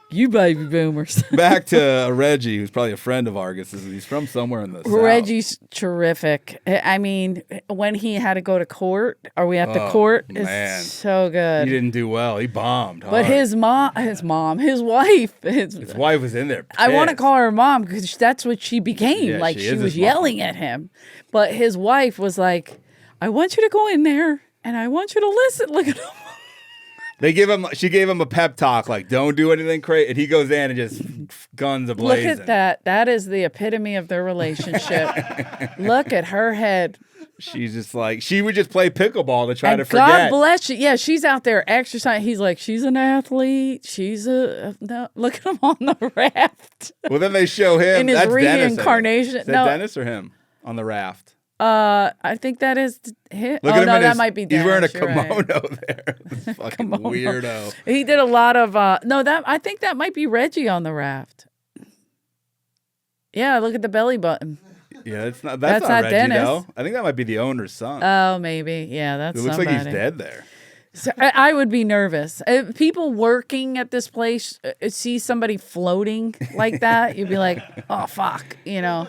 You baby boomers. Back to Reggie, who's probably a friend of Argus's. He's from somewhere in the South. Reggie's terrific. I mean, when he had to go to court, are we at the court? man. It's so good. He didn't do well. He bombed hard. But his wife, His wife was in there. I want to pissed. call her mom because that's what she became. Yeah, like she she is was his mom. yelling at him. But his wife was like, "I want you to go in there and I want you to listen." Look at him. She gave him a pep talk, like, don't do anything crazy. And he goes in and just guns Look a-blazing. at that. That is the epitome of their relationship. Look at her head. She's just like, she would just play pickleball to try And to forget. God bless you. Yeah, she's out there exercising. He's like, she's an athlete. No, look at him on the raft. Well, then they show him. In his That's Dennis, I think. reincarnation. Is that No. Dennis or him on the raft? I think that is him. Look at him in that his- might be Dennis. He's wearing a You're right. kimono there. This fucking Kimono. weirdo. He did a lot of I think that might be Reggie on the raft. Yeah, look at the belly button. Yeah, that's not That's not Reggie, Dennis. though. I think that might be the owner's son. Oh, maybe. Yeah, that's it looks somebody. like he's dead there. So I would be nervous. People working at this place see somebody floating like that, you'd be like, "Oh fuck," you know.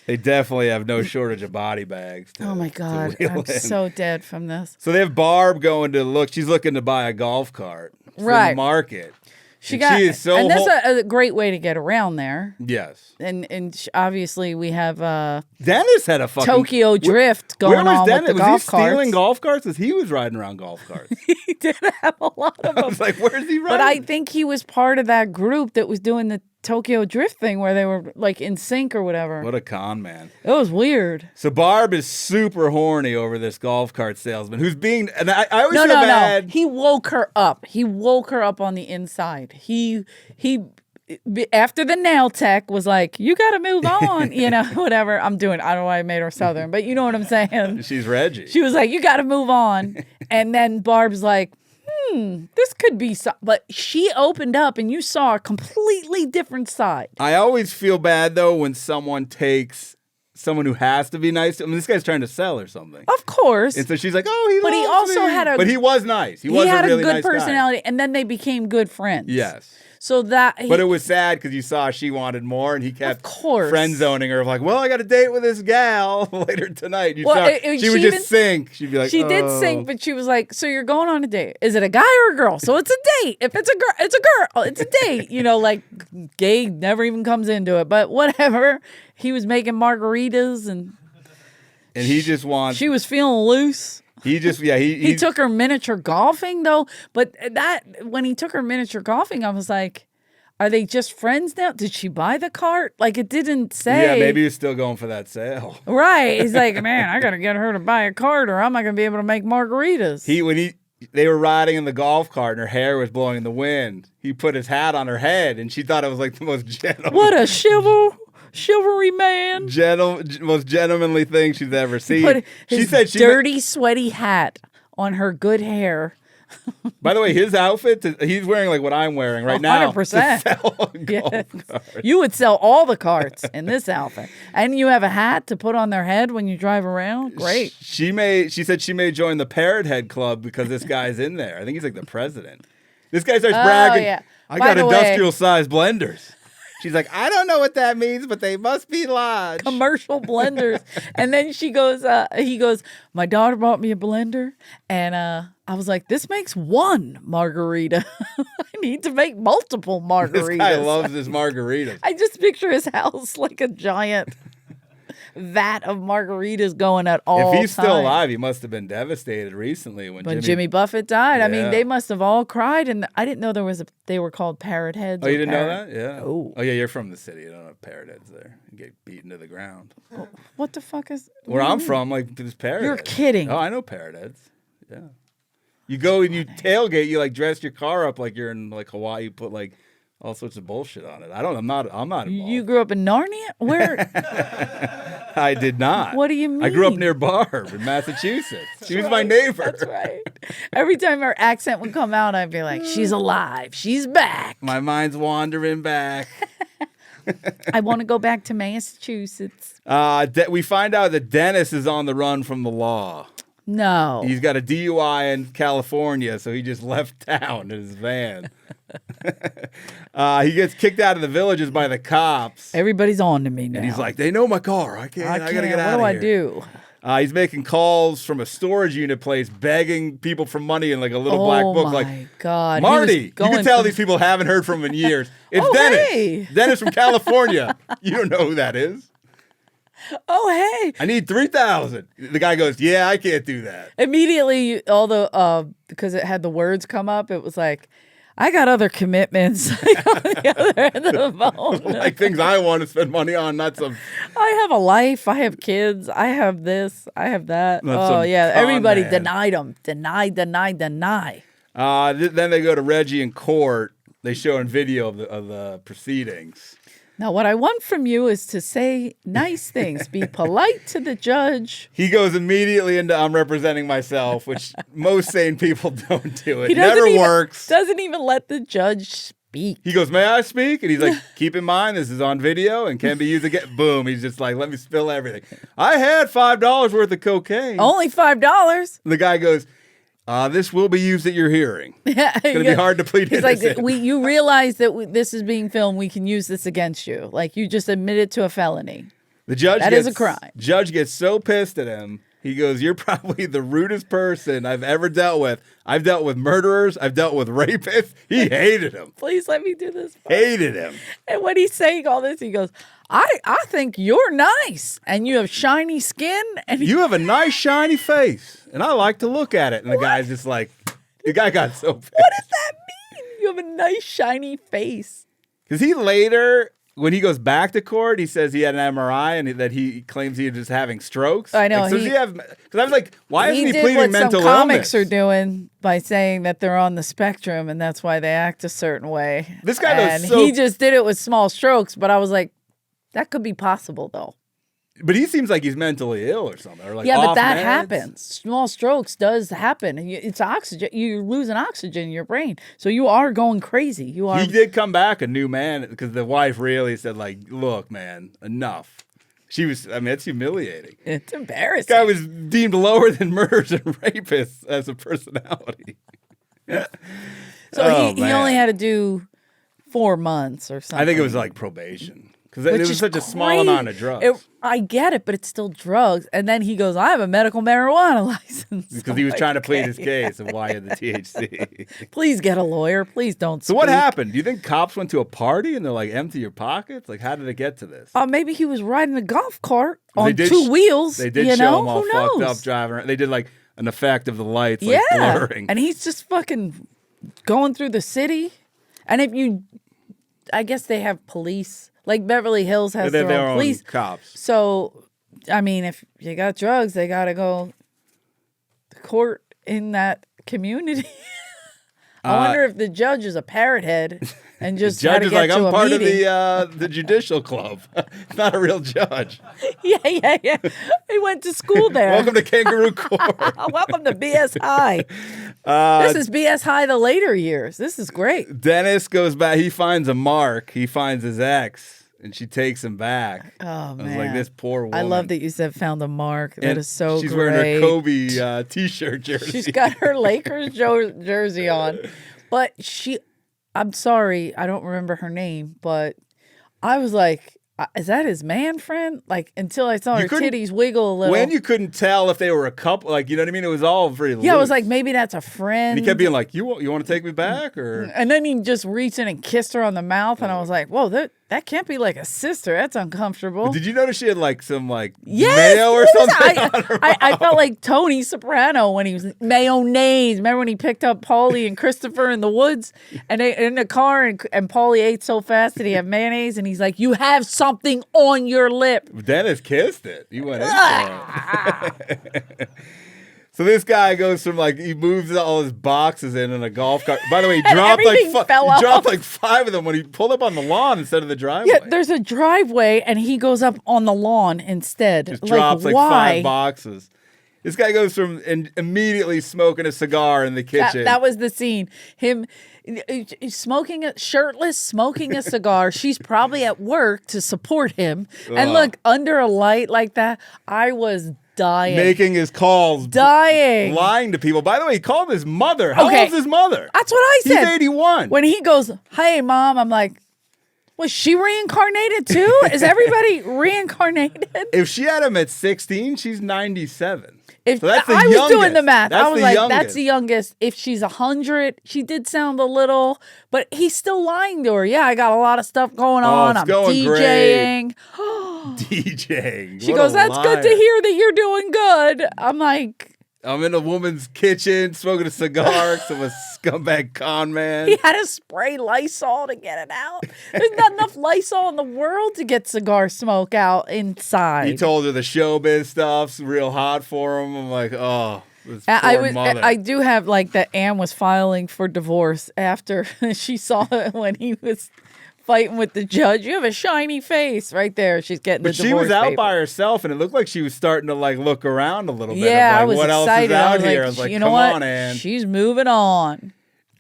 They definitely have no shortage of body bags. Oh my god, wheel I'm in. so dead from this. So they have Barb going to look. She's looking to buy a golf cart from the Right. market. She And she is so and that's hol- a great way to get around there. Yes. And obviously we have Dennis had a fucking Tokyo Drift Where going was on Dennis? with the Was golf he stealing carts. golf carts? Because he was riding around golf carts. He did have a lot of I them. was like, where's he riding? But I think he was part of that group that was doing the Tokyo Drift thing where they were like in sync or whatever. What a con man. It was weird. So Barb is super horny over this golf cart salesman who's being, and I always feel No. bad. He woke her up. He woke her up on the inside. He after the nail tech was like, "You got to move on," you know, whatever. I don't know why I made her Southern, but you know what I'm saying. She's Reggie. She was like, "You got to move on," and then Barb's like, "This could be so," but she opened up and you saw a completely different side. I always feel bad though when someone takes someone who has to be nice to him. I mean, this guy's trying to sell or something. Of course. And so she's like, oh, he But he loves also me. had a- But he was nice. He was had a really good nice personality, and then they became good friends. guy. Yes. So that. But it was sad because you saw she wanted more, and he kept course. friend zoning her of like, well, I got a date with this gal later tonight. You Well, saw, she would just sink. She'd be like, she did "Oh." sing, but she was like, "So you're going on a date? Is it a guy or a girl? So it's a date. If it's a girl, it's a girl. It's a date. You know, like gay never even comes into it. But whatever. He was making margaritas, and he just wants. she was feeling loose. He just He took her miniature golfing though. But that when he took her miniature golfing, I was like, are they just friends now? Did she buy the cart? Like it didn't say. Yeah, maybe he's still going for that sale. Right. He's like, man, I gotta get her to buy a cart, or I'm not gonna be able to make margaritas. They were riding in the golf cart and her hair was blowing in the wind. He put his hat on her head and she thought it was like the most What a chivalry man. most gentlemanly thing she's ever seen. Put She his said dirty, sweaty hat on her good hair. By the way, his outfit, he's wearing like what I'm wearing right now. 100%. To sell Yes. golf carts. You would sell all the carts in this outfit. And you have a hat to put on their head when you drive around? Great. She said she may join the Parrot Head Club because this guy's in there. I think he's like the president. This guy starts bragging. Yeah. I By got the way- industrial sized blenders. She's like, I don't know what that means, but they must be large. Commercial blenders. And then he goes, my daughter bought me a blender. And I was like, this makes one margarita. I need to make multiple margaritas. This guy loves his margaritas. I just picture his house like a giant vat of margaritas going at all If he's still times. alive, he must have been devastated recently when Jimmy Buffett died. I mean, Yeah. they must have all cried, and I didn't know they were called parrot heads. Oh, or you didn't know parrot- that? Yeah. Oh. Oh, yeah, you're from the city. You don't have parrot heads there. You get beaten to the ground. What the fuck is? Where what do I'm you mean? from, like, there's parrot You're heads. kidding. Oh, I know parrot heads. Yeah. You go and you tailgate, you like dress your car up like you're in like Hawaii, you put like all sorts of bullshit on it. I'm not involved. You grew up in Narnia? Where? I did not. What do you I grew up mean? near Barb in Massachusetts. She was my neighbor. That's right. Every time her accent would come out, I'd be like, she's alive. She's back. My mind's wandering back. I want to go back to Massachusetts. We find out that Dennis is on the run from the law. No. He's got a DUI in California, so he just left town in his van. He gets kicked out of the villages by the cops. Everybody's on to me now. And he's like, they know my car. I gotta get out of What here. do I do? He's making calls from a storage unit place, begging people for money in like a little black book. Oh Like, my God. He Marty, was you going can tell through- these people haven't heard from him in years. It's Oh, Dennis. hey. Dennis from California. You don't know who that is. Oh, hey. I need $3,000. The guy goes, yeah, I can't do that. Immediately, because it had the words come up, it was like, I got other commitments on the other end of the phone. Like things I want to spend money on, not some. I have a life. I have kids. I have this. I have that. Not Oh, some yeah. con Everybody man. denied him. Deny. Then they go to Reggie in court. They show in video of the proceedings. Now, what I want from you is to say nice things. Be polite to the judge. He goes immediately into I'm representing myself, which most sane people don't do. It He doesn't never even- works. Doesn't even let the judge speak. He goes, may I speak? And he's like, keep in mind, this is on video and can be used again. Boom. He's just like, let me spill everything. I had $5 worth of cocaine. Only $5. The guy goes, this will be used at your hearing. Yeah, It's going to be hard to plead He's innocent. like, you realize that this is being filmed. We can use this against you. Like you just admitted to a felony. The judge That is a crime. Judge gets so pissed at him. He goes, you're probably the rudest person I've ever dealt with. I've dealt with murderers. I've dealt with rapists. He hated him. Please let me do this. Hated him. And when he's saying all this, he goes, I think you're nice and you have shiny skin. And You have a nice, shiny face, and I like to look at it. And the guy's just like, the guy got so pissed. what does that mean? You have a nice shiny face. Because he later, when he goes back to court, he says he had an MRI and that he claims he was just having strokes. I know, Like, so he- does he have, because I was like, why isn't he did pleading what mental some comics illness? are doing by saying that they're on the spectrum and that's why they act a certain way. This guy knows and so- he just did it with small strokes, but I was like, that could be possible though. But he seems like he's mentally ill or something. Or like Yeah, but off that meds. happens. Small strokes does happen. And it's oxygen. You're losing oxygen in your brain. So you are going crazy. You are. He did come back a new man because the wife really said, like, look, man, enough. I mean, that's humiliating. It's embarrassing. This guy was deemed lower than murderers and rapists as a personality. So he only had to do 4 months or something. I think it was like probation. Because it was such a small amount of drugs. I get it, but it's still drugs. And then he goes, I have a medical marijuana license. Because he was trying to plead his case of why he had the THC. Please get a lawyer. Please don't So what happened? Do you think cops went to a party and they're like, empty your pockets? Like, how did it get to this? Maybe he was riding a golf cart on They did 2 wheels. They did you show know? him all Who fucked knows? up driving around. They did like an effect of the lights like blurring. And he's just fucking going through the city. And I guess they have police. Like Beverly Hills has They have their own police. cops. So, I mean, if you got drugs, they got to go to court in that community. I wonder if the judge is a parrot head and just The had judge to is get like, to I'm a part meeting. of the judicial club. Not a real judge. Yeah. He went to school there. Welcome to Kangaroo Court. Welcome to BS High. This is BS High the later years. This is great. Dennis goes back. He finds a mark. He finds his ex, and she takes him back. Oh, I was man. like, this poor woman. I love that you said found a mark. That And is so she's great. wearing her Kobe T-shirt jersey. She's got her Lakers jersey on. But I'm sorry, I don't remember her name, but I was like, is that his man friend? Like, until I saw her titties wiggle a little. When you couldn't tell if they were a couple, like, you know what I mean? It was all very loose. Yeah, I was like, maybe that's a friend. And he kept being like, you want to take me back? Or And then he just reached in and kissed her on the mouth, and I was like, whoa, that can't be like a sister. That's uncomfortable. Did you notice she had like some like Yes, mayo or something on her I felt like Tony Soprano when he was mayonnaise. Remember when he picked up Paulie and Christopher in the woods and they in the car and Paulie ate so fast that he had mayonnaise and he's like, you have something on your lip. Dennis kissed it. He went in for it. So this guy goes from like he moves all his boxes in a golf cart. By the way, he dropped everything fell off. dropped like 5 of them when he pulled up on the lawn instead of the driveway. Yeah, there's a driveway and he goes up on the lawn instead. Just drops like why? 5 boxes. This guy goes from immediately smoking a cigar in the kitchen. That was the scene. Him smoking shirtless, smoking a cigar. She's probably at work to support him. And look, under a light like that, I was dying. Making his calls. Dying. Lying to people. By the way, he called his mother. How old's his mother? That's what I said. He's 81. When he goes, hey, Mom, I'm like, was she reincarnated too? Is everybody reincarnated? If she had him at 16, she's 97. If So that's the I was doing youngest. the math. That's I was the like, youngest. that's the youngest. If she's 100, she did sound a little, but he's still lying to her. Yeah, I got a lot of stuff going on. it's I'm going DJing. DJing. She What goes, a that's good to liar. hear that you're doing good. I'm like, I'm in a woman's kitchen smoking a cigar because I'm a scumbag con man. he had to spray Lysol to get it out. There's not enough Lysol in the world to get cigar smoke out inside. He told her the showbiz stuff's real hot for him. I'm like, oh, this poor mother. I do have like that Anne was filing for divorce after she saw it when he was fighting with the judge. You have a shiny face right there. She's getting But the she divorce was out paper. by herself, and it looked like she was starting to like look around a little bit. Yeah, of, like, I was what excited. else is out I here? I was was like, you know come what? on, Ann. She's moving on.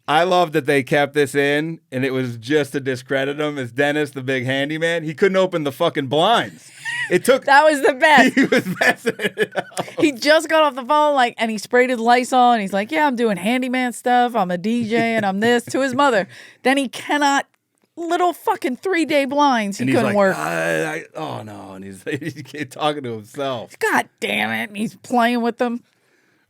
I love that they kept this in, and it was just to discredit him as Dennis, the big handyman. He couldn't open the fucking blinds. It took. That was the best. He was messing it up. He just got off the phone, and he sprayed his Lysol, and he's like, "Yeah, I'm doing handyman stuff. I'm a DJ, and I'm this." To his mother, then he cannot. Little fucking 3-day blinds. He And he's couldn't like, work. oh no, and he's talking to himself. God damn it! And he's playing with them.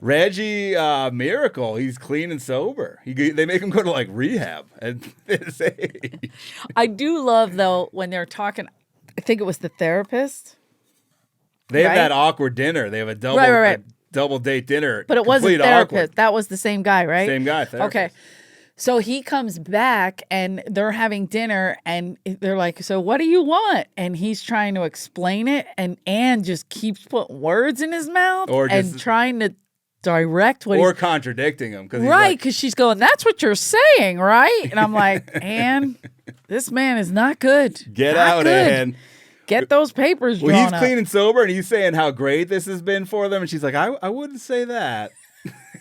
Reggie, miracle. He's clean and sober. They make him go to like rehab at this age. I do love though when they're talking. I think it was the therapist. They have Right? that awkward dinner. They have a double, Right. a double date dinner. But it wasn't Complete therapist. awkward. That was the same guy, right? Same guy, therapist. Okay. So he comes back and they're having dinner and they're like, so what do you want? And he's trying to explain it. And Anne just keeps putting words in his mouth Or and just- trying to direct what Or he's contradicting him. right. Because she's going, that's what you're saying, right? And I'm like, Anne, this man is not good. Get Not out, good. Anne. Get those papers drawn Well, he's up. clean and sober, and he's saying how great this has been for them. And she's like, I wouldn't say that.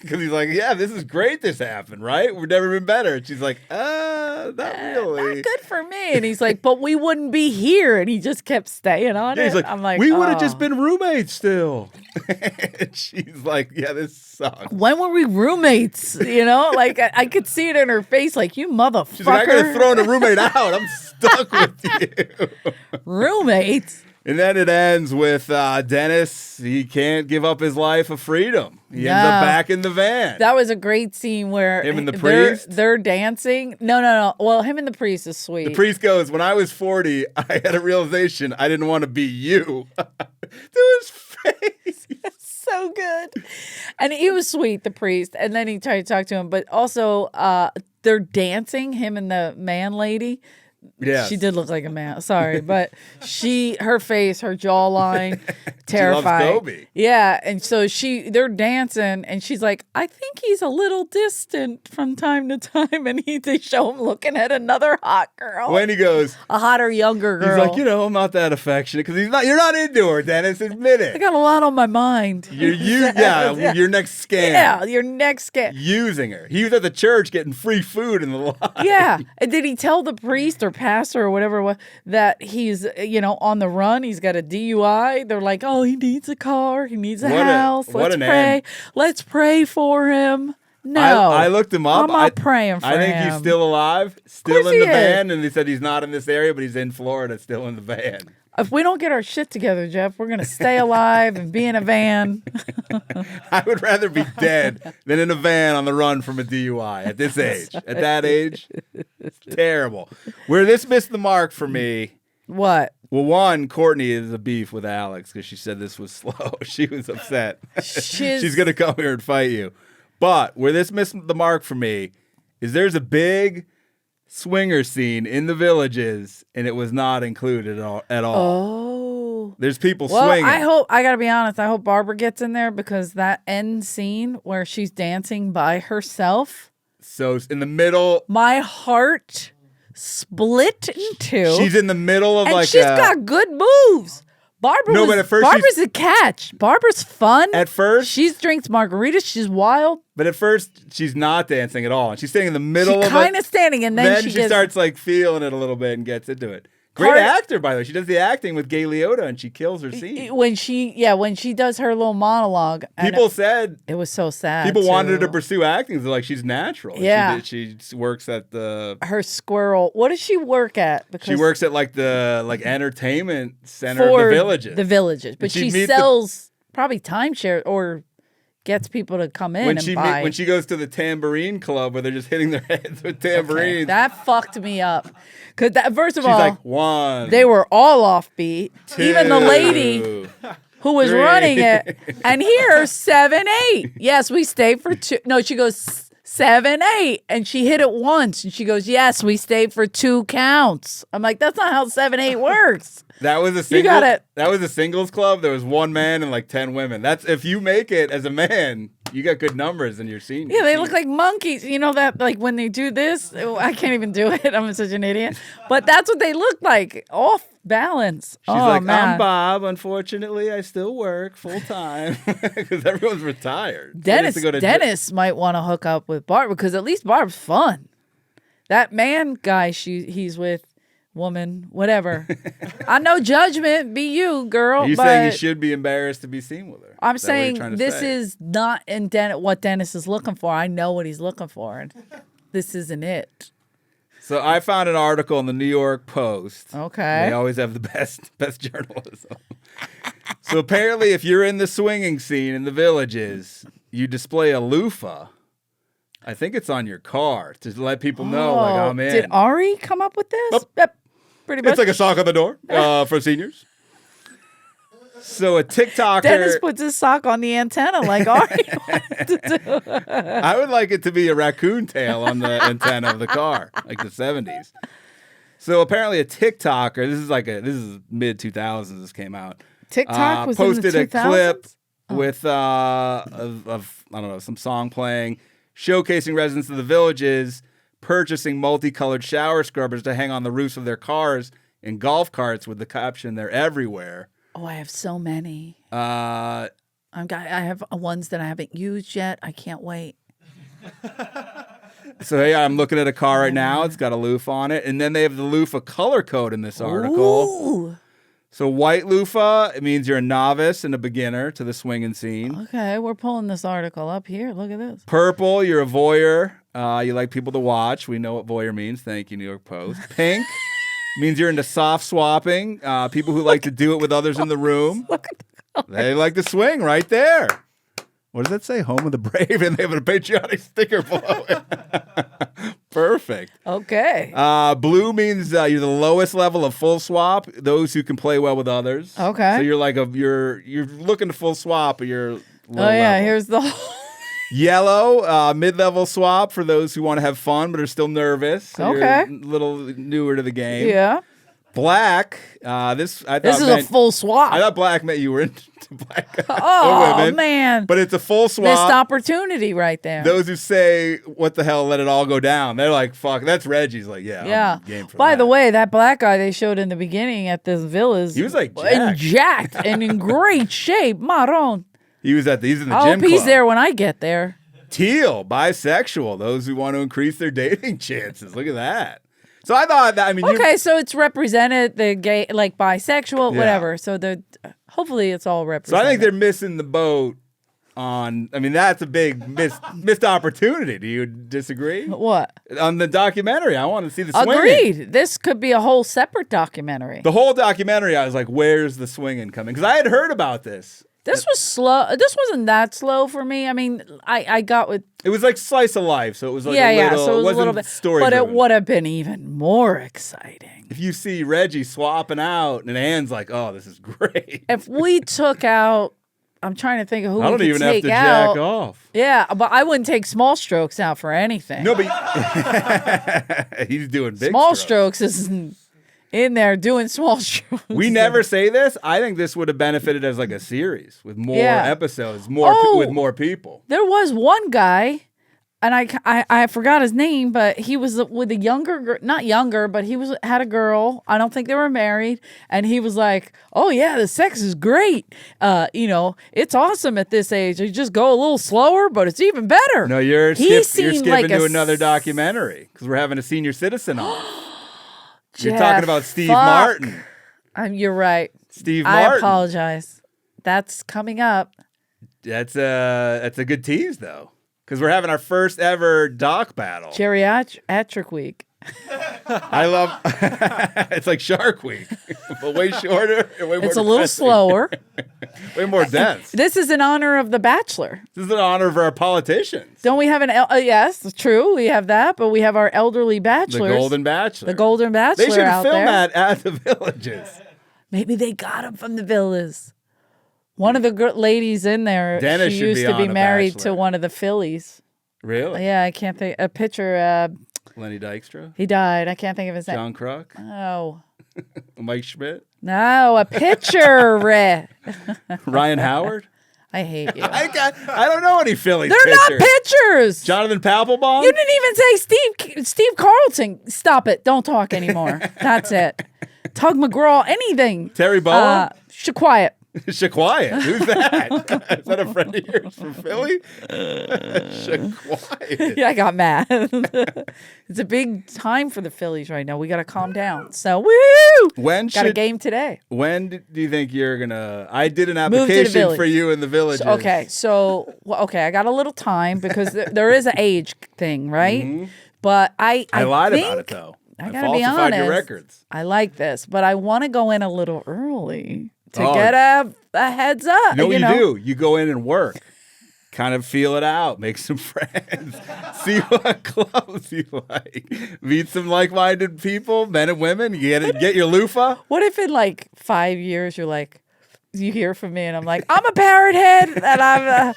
Because he's like, yeah, this is great this happened, right? We've never been better. And she's like, not really. Not good for me. And he's like, but we wouldn't be here. And he just kept staying on it. He's like, I'm like, we would have just been roommates still. And she's like, yeah, this sucks. When were we roommates? You know, like I could see it in her face, like, you motherfucker. She's like, I could have thrown a roommate out. I'm stuck with you. Roommates? And then it ends with Dennis. He can't give up his life of freedom. He ends up back in the van. That was a great scene where him and the priest? they're dadancing. No. Well, him and the priest is sweet. The priest goes, when I was 40, I had a realization I didn't want to be you. To his face. So good. And he was sweet, the priest. And then he tried to talk to him. But also, they're dancing, him and the man lady. Yes. She did look like a man. Sorry, but her face, her jawline, terrifying. She loves Gobi. Yeah, and so they're dancing, and she's like, I think he's a little distant from time to time, and they show him looking at another hot girl. When he goes, a hotter, younger girl. He's like, I'm not that affectionate because you're not into her, Dennis. Admit it. I got a lot on my mind. Your next scam. Yeah, your next scam. Using her. He was at the church getting free food in the line. Yeah, and did he tell the priest or pastor or whatever it was that he's on the run? He's got a DUI. They're like, oh, he needs a car, he needs a house. Let's pray. Let's pray for him. No, I looked him up. I'm not praying for him. I think he's still alive, still in the van, and they said he's not in this area, but he's in Florida, still in the van. If we don't get our shit together, Jeff, we're gonna stay alive and be in a van. I would rather be dead than in a van on the run from a DUI at this age. At that age, it's terrible. Where this missed the mark for me. What? Well, one, Courtney is a beef with Alex because she said this was slow. She was upset. She's going to come here and fight you. But where this missed the mark for me is there's a big swinger scene in the Villages, and it was not included at all. Oh. There's people swinging. I got to be honest, I hope Barbara gets in there because that end scene where she's dancing by herself. So in the middle. My heart split in two. She's in the middle of and she's got good moves. But at first Barbara's a catch. Barbara's fun. At first. She drinks margaritas. She's wild. But at first, she's not dancing at all. And she's standing in the middle of it. She's kind of standing, and then she starts like feeling it a little bit and gets into it. Great actor, by the way. She does the acting with Gay Liotta, and she kills her scene. When she does her little monologue. People said it was so sad. People wanted her to pursue acting. They're like, she's natural. Yeah. She works at her squirrel. What does she work at? Because she works at the entertainment center of the Villages. The Villages, but she sells probably timeshare or gets people to come in and buy. When she goes to the tambourine club where they're just hitting their heads with tambourines. Okay, that fucked me up. Because first of all, she's like, 1. They were all offbeat. 2, even the lady who was 3. running it. And here, 7, 8. Yes, we stayed for 2. No, she goes 7, 8. And she hit it once. And she goes, yes, we stayed for 2 counts. I'm like, that's not how 7, 8 works. That was a singles club. There was 1 man and like 10 women. That's if you make it as a man, you got good numbers in your scene. Yeah, they look like monkeys. You know that like when they do this, I can't even do it. I'm such an idiot. But that's what they look like, off balance. She's like, man. I'm Bob. Unfortunately, I still work full time because everyone's retired. Dennis might want to hook up with Barb because at least Barb's fun. That man guy he's with. Woman, whatever. I know judgment. Be you, girl. You're saying you should be embarrassed to be seen with her. I'm saying this is not in what Dennis is looking for. I know what he's looking for, and this isn't it. So I found an article in the New York Post. Okay. They always have the best journalism. So apparently, if you're in the swinging scene in the Villages, you display a loofah. I think it's on your car to let people know, like, I'm in. Did Ari come up with this? Yep. Pretty much. It's like a sock on the door for seniors. So a TikToker. Dennis puts his sock on the antenna like Ari wanted to do. I would like it to be a raccoon tail on the antenna of the car, like the 70s. So apparently a TikToker, this is mid 2000s. This came out. TikTok was posted in the 2000s? a clip with of I don't know, some song playing, showcasing residents of the Villages purchasing multicolored shower scrubbers to hang on the roofs of their cars and golf carts with the caption, "They're everywhere." Oh, I have so many. I have ones that I haven't used yet. I can't wait. So hey, I'm looking at a car right now. It's got a loofah on it, and then they have the loofah color code in this article. Ooh. So white loofah, it means you're a novice and a beginner to the swinging scene. Okay, we're pulling this article up here. Look at this. Purple, you're a voyeur. You like people to watch. We know what voyeur means. Thank you, New York Post. Pink means you're into soft swapping. People who like to do it with others in the room. They like to swing right there. What does that say? Home of the brave, and they have a patriotic sticker below it. Perfect. Okay. Blue means you're the lowest level of full swap. Those who can play well with others. Okay. So you're like you're looking to full swap, but you're low Yeah. level. Here's the. Yellow, mid-level swap for those who want to have fun but are still nervous. So Okay. You're a little newer to the game. Yeah. Black. This This is a full swap. I thought black meant you were into black. Oh women, man. But it's a full swap. Missed opportunity right there. Those who say, what the hell, let it all go down. They're like, fuck, that's Reggie's like, yeah, Yeah. I'm game for By that. the way, that black guy they showed in the beginning at this villas. He was like jacked and in great shape. Maron. he's in the I gym hope he's club. there when I get there. Teal, bisexual, those who want to increase their dating chances. Look at that. So I thought that, I mean, Okay, so it's represented the gay, like bisexual, Yeah. whatever. So hopefully it's all so represented. I think they're missing the boat on, I mean, that's a big missed opportunity. Do you disagree? What? On the documentary, I want to see the swinging. Agreed. This could be a whole separate documentary. The whole documentary, I was like, where's the swinging coming? Because I had heard about this. This was slow. This wasn't that slow for me. I mean, I got with It was like slice of life, so it was like yeah, a little, yeah. So it was a wasn't little bit, story but it driven. would have been even more exciting If you see Reggie swapping out and Anne's like, oh, this is great. if we took out. I'm trying to think of who I we don't could even have take to out. jack off. Yeah, but I wouldn't take small strokes out for anything. No, but he's doing big small strokes. strokes is in there doing small strokes. We never say this. I think this would have benefited as like a series with more Yeah. episodes, Oh. with more people. There was one guy, and I forgot his name, but he was with a younger girl, not younger, but he had a girl. I don't think they were married, and he was like, "Oh yeah, the sex is great. It's awesome at this age. You just go a little slower, but it's even better." No, you're He skipping seemed like to a another documentary because we're having a senior citizen on. You're Jeff, talking about Steve fuck. Martin. You're right. Steve I Martin. apologize. That's coming up. That's a good tease though, because we're having our first ever doc battle. Geriatric week. I love. It's like Shark Week, but way shorter. And way more It's a little depressing. slower. Way more dense. This is in honor of The Bachelor. This is an honor for our politicians. Don't we have yes, true, we have that, but we have our elderly The bachelors. Golden Bachelor. The Golden Bachelor They should out film there. that at the villages. Maybe they got him from the villas. One of the ladies in there, Dennis she should used be to on be The married Bachelor. to one of the Phillies. Really? Yeah, I can't think. A picture. Lenny Dykstra, He died. I can't think of his name. John Kruk, Oh. Mike Schmidt, No, a picture. Ryan Howard. I hate you. I don't know any Phillies They're not pitchers. pictures. Jonathan Papelbon. You didn't even say Steve Carlton. Stop it. Don't talk anymore. That's it. Tug McGraw, anything. Terry Bowen. Quiet. Shaquiet. Who's that? Is that a friend of yours from Philly? Shaquiet. Yeah, I got mad. It's a big time for the Phillies right now. We got to calm down. So, woo! When Got a should? game today. When do you think you're gonna? I did an Move to the application village. for you in the village. Okay, so I got a little time because there is an age thing, right? But I lied think, about it though. I gotta be falsified your honest. records. I like this, but I want to go in a little early to Oh. get a heads up. You know what you do? You go in and work. Kind of feel it out, make some friends, see what clubs you like, meet some like-minded people, men and women. You get your loofah. What if in like 5 years you're like, you hear from me and I'm like, I'm a parrot head and I'm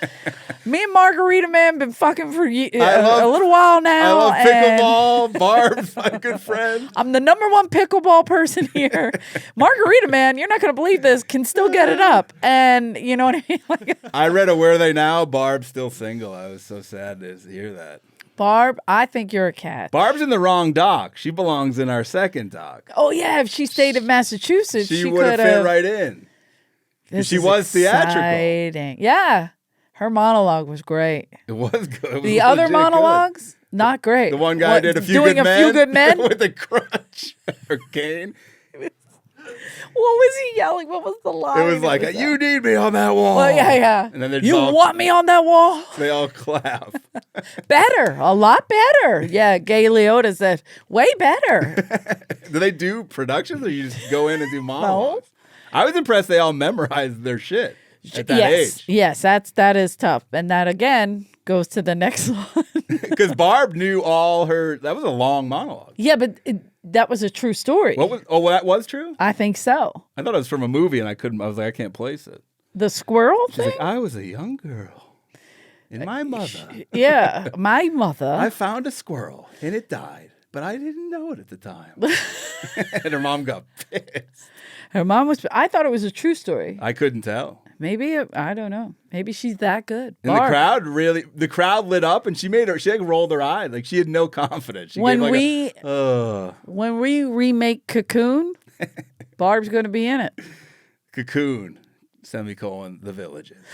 me and Margarita Man been fucking for a little while now. I love and pickleball. Barb's my good friend. I'm the #1 pickleball person here. Margarita Man, you're not gonna believe this, can still get it up. And you know what I mean? Like, I read a Where Are They Now? Barb's still single. I was so sad to hear that. Barb, I think you're a cat. Barb's in the wrong doc. She belongs in our second doc. Oh yeah, if she stayed in Massachusetts, She she would have could fit have. right in. This She is was theatrical. exciting. Yeah. Her monologue was great. It was good. It was The other legit good. monologues, not great. The one guy did a few doing good a men few good men. with a crutch or cane. What was he yelling? What was the line? It was like, you need me on that wall. Well, yeah. And then they're You want me on that wall? They all clap. Better, a lot better. Yeah, Gay Liotta said, way better. Do they do productions or you just go in and do monologues? I was impressed they all memorized their shit at that age. Yes, that is tough. And that, again, goes to the next one. Because Barb knew all her, that was a long monologue. Yeah, but that was a true story. That was true? I think so. I thought it was from a movie and I was like, I can't place it. The squirrel She's thing? like, I was a young girl and my mother. Yeah, my mother. I found a squirrel and it died, but I didn't know it at the time. And her mom got pissed. Her mom was, I thought it was a true story. I couldn't tell. Maybe, I don't know. Maybe she's that good. And the crowd lit up and she like rolled her eyes. Like she had no confidence. She When gave when we remake Cocoon, Barb's going to be in it. Cocoon, semicolon, The Villages.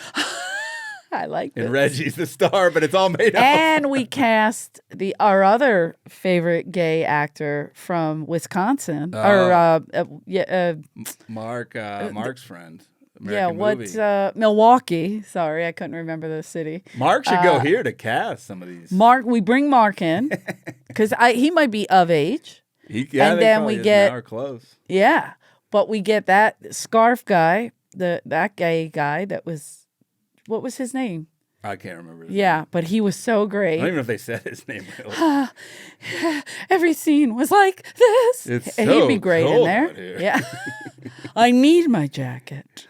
I like this. And Reggie's the star, but it's all made up. And we cast our other favorite gay actor from Wisconsin, Mark's friend. Milwaukee. Sorry, I couldn't remember the city. Mark should go here to cast some of these. We bring Mark in because he might be of age. And then we get now are close. Yeah, but we get that scarf guy, that gay guy that was. What was his name? I can't remember. Yeah, but he was so great. I don't even know if they said his name really. Every scene was like this. He'd be great in there. Yeah. I need my jacket.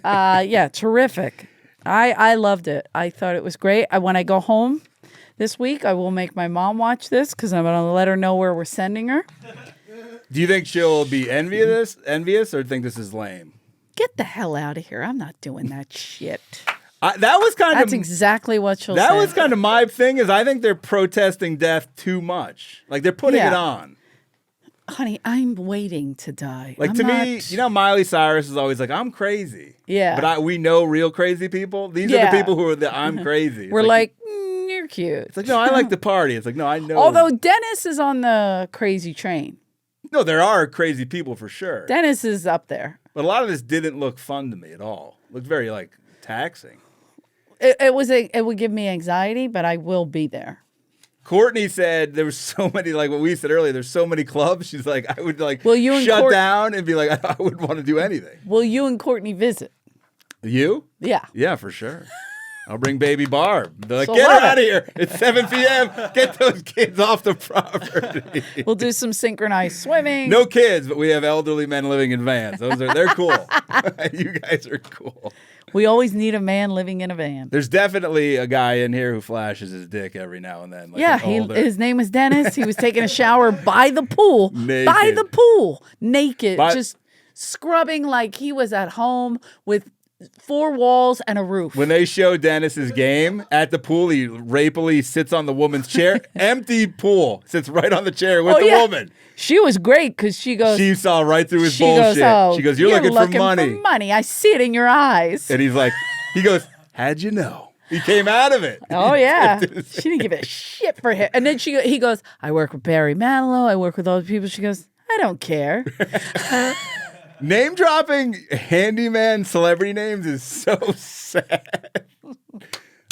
Yeah, terrific. I loved it. I thought it was great. When I go home this week, I will make my mom watch this because I'm going to let her know where we're sending her. Do you think she'll be envious or think this is lame? Get the hell out of here. I'm not doing that shit. That's exactly what she'll say. That was kind of my thing is I think they're protesting death too much. Like they're putting it on. Honey, I'm waiting to die. Like to me, Miley Cyrus is always like, I'm crazy. Yeah. But we know real crazy people. These are the people who are I'm crazy. It's We're like you're cute. It's like, no, I like the party. It's like, no, I know. Although Dennis is on the crazy train. No, there are crazy people for sure. Dennis is up there. But a lot of this didn't look fun to me at all. It looked very taxing. It would give me anxiety, but I will be there. Courtney said there was so many, like what we said earlier, there's so many clubs. She's like, I would shut down and be like, I wouldn't want to do anything. Will you and Courtney visit? You? Yeah. Yeah, for sure. I'll bring baby Barb. They're like, get her out of here. It's 7 p.m. Get those kids off the property. We'll do some synchronized swimming. No kids, but we have elderly men living in vans. They're cool. You guys are cool. We always need a man living in a van. There's definitely a guy in here who flashes his dick every now and then. His name was Dennis. He was taking a shower by the pool. Naked. By the pool. Naked. Just scrubbing like he was at home with 4 walls and a roof. When they show Dennis's game at the pool, he rapily sits on the woman's chair. Empty pool. Sits right on the chair with the woman. She was great because she saw right through his bullshit. She goes, you're looking for money. I see it in your eyes. And he goes, how'd you know? He came out of it. Oh, yeah. She didn't give a shit for him. And then he goes, I work with Barry Manilow. I work with all the people. She goes, I don't care. Name dropping handyman celebrity names is so sad.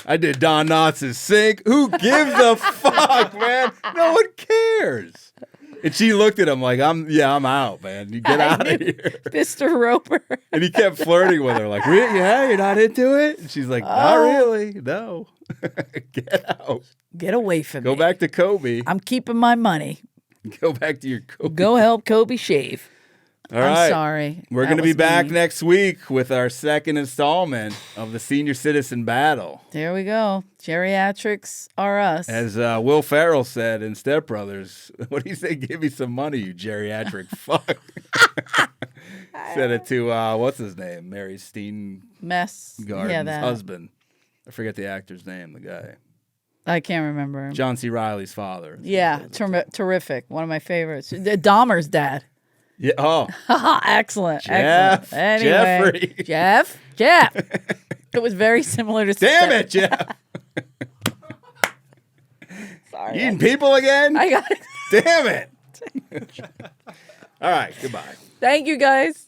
I did Don Knotts' sink. Who gives a fuck, man? No one cares. And she looked at him like, I'm out, man. You get out of here. Mr. Roper. And he kept flirting with her, like, really? Yeah, you're not into it? And she's like, not really. No. Get out. Get away from me. Go back to Kobe. I'm keeping my money. Go back to your Kobe. Go help Kobe shave. All right. I'm sorry. We're going to be back next week with our second installment of the Senior Citizen Battle. There we go. Geriatrics are us. As Will Ferrell said in Step Brothers, what do you say? Give me some money, you geriatric fuck. Said it to, what's his name? Mary Steengarden's husband. I forget the actor's name, the guy. I can't remember him. John C. Reilly's father. Yeah, terrific. One of my favorites. Dahmer's dad. Yeah. Oh, Excellent. Jeff. Excellent. Anyway, Jeffrey. Jeff. It was very similar to. Damn it, Jeff. Sorry. You eating people again? I got it. Damn it. All right. Goodbye. Thank you, guys.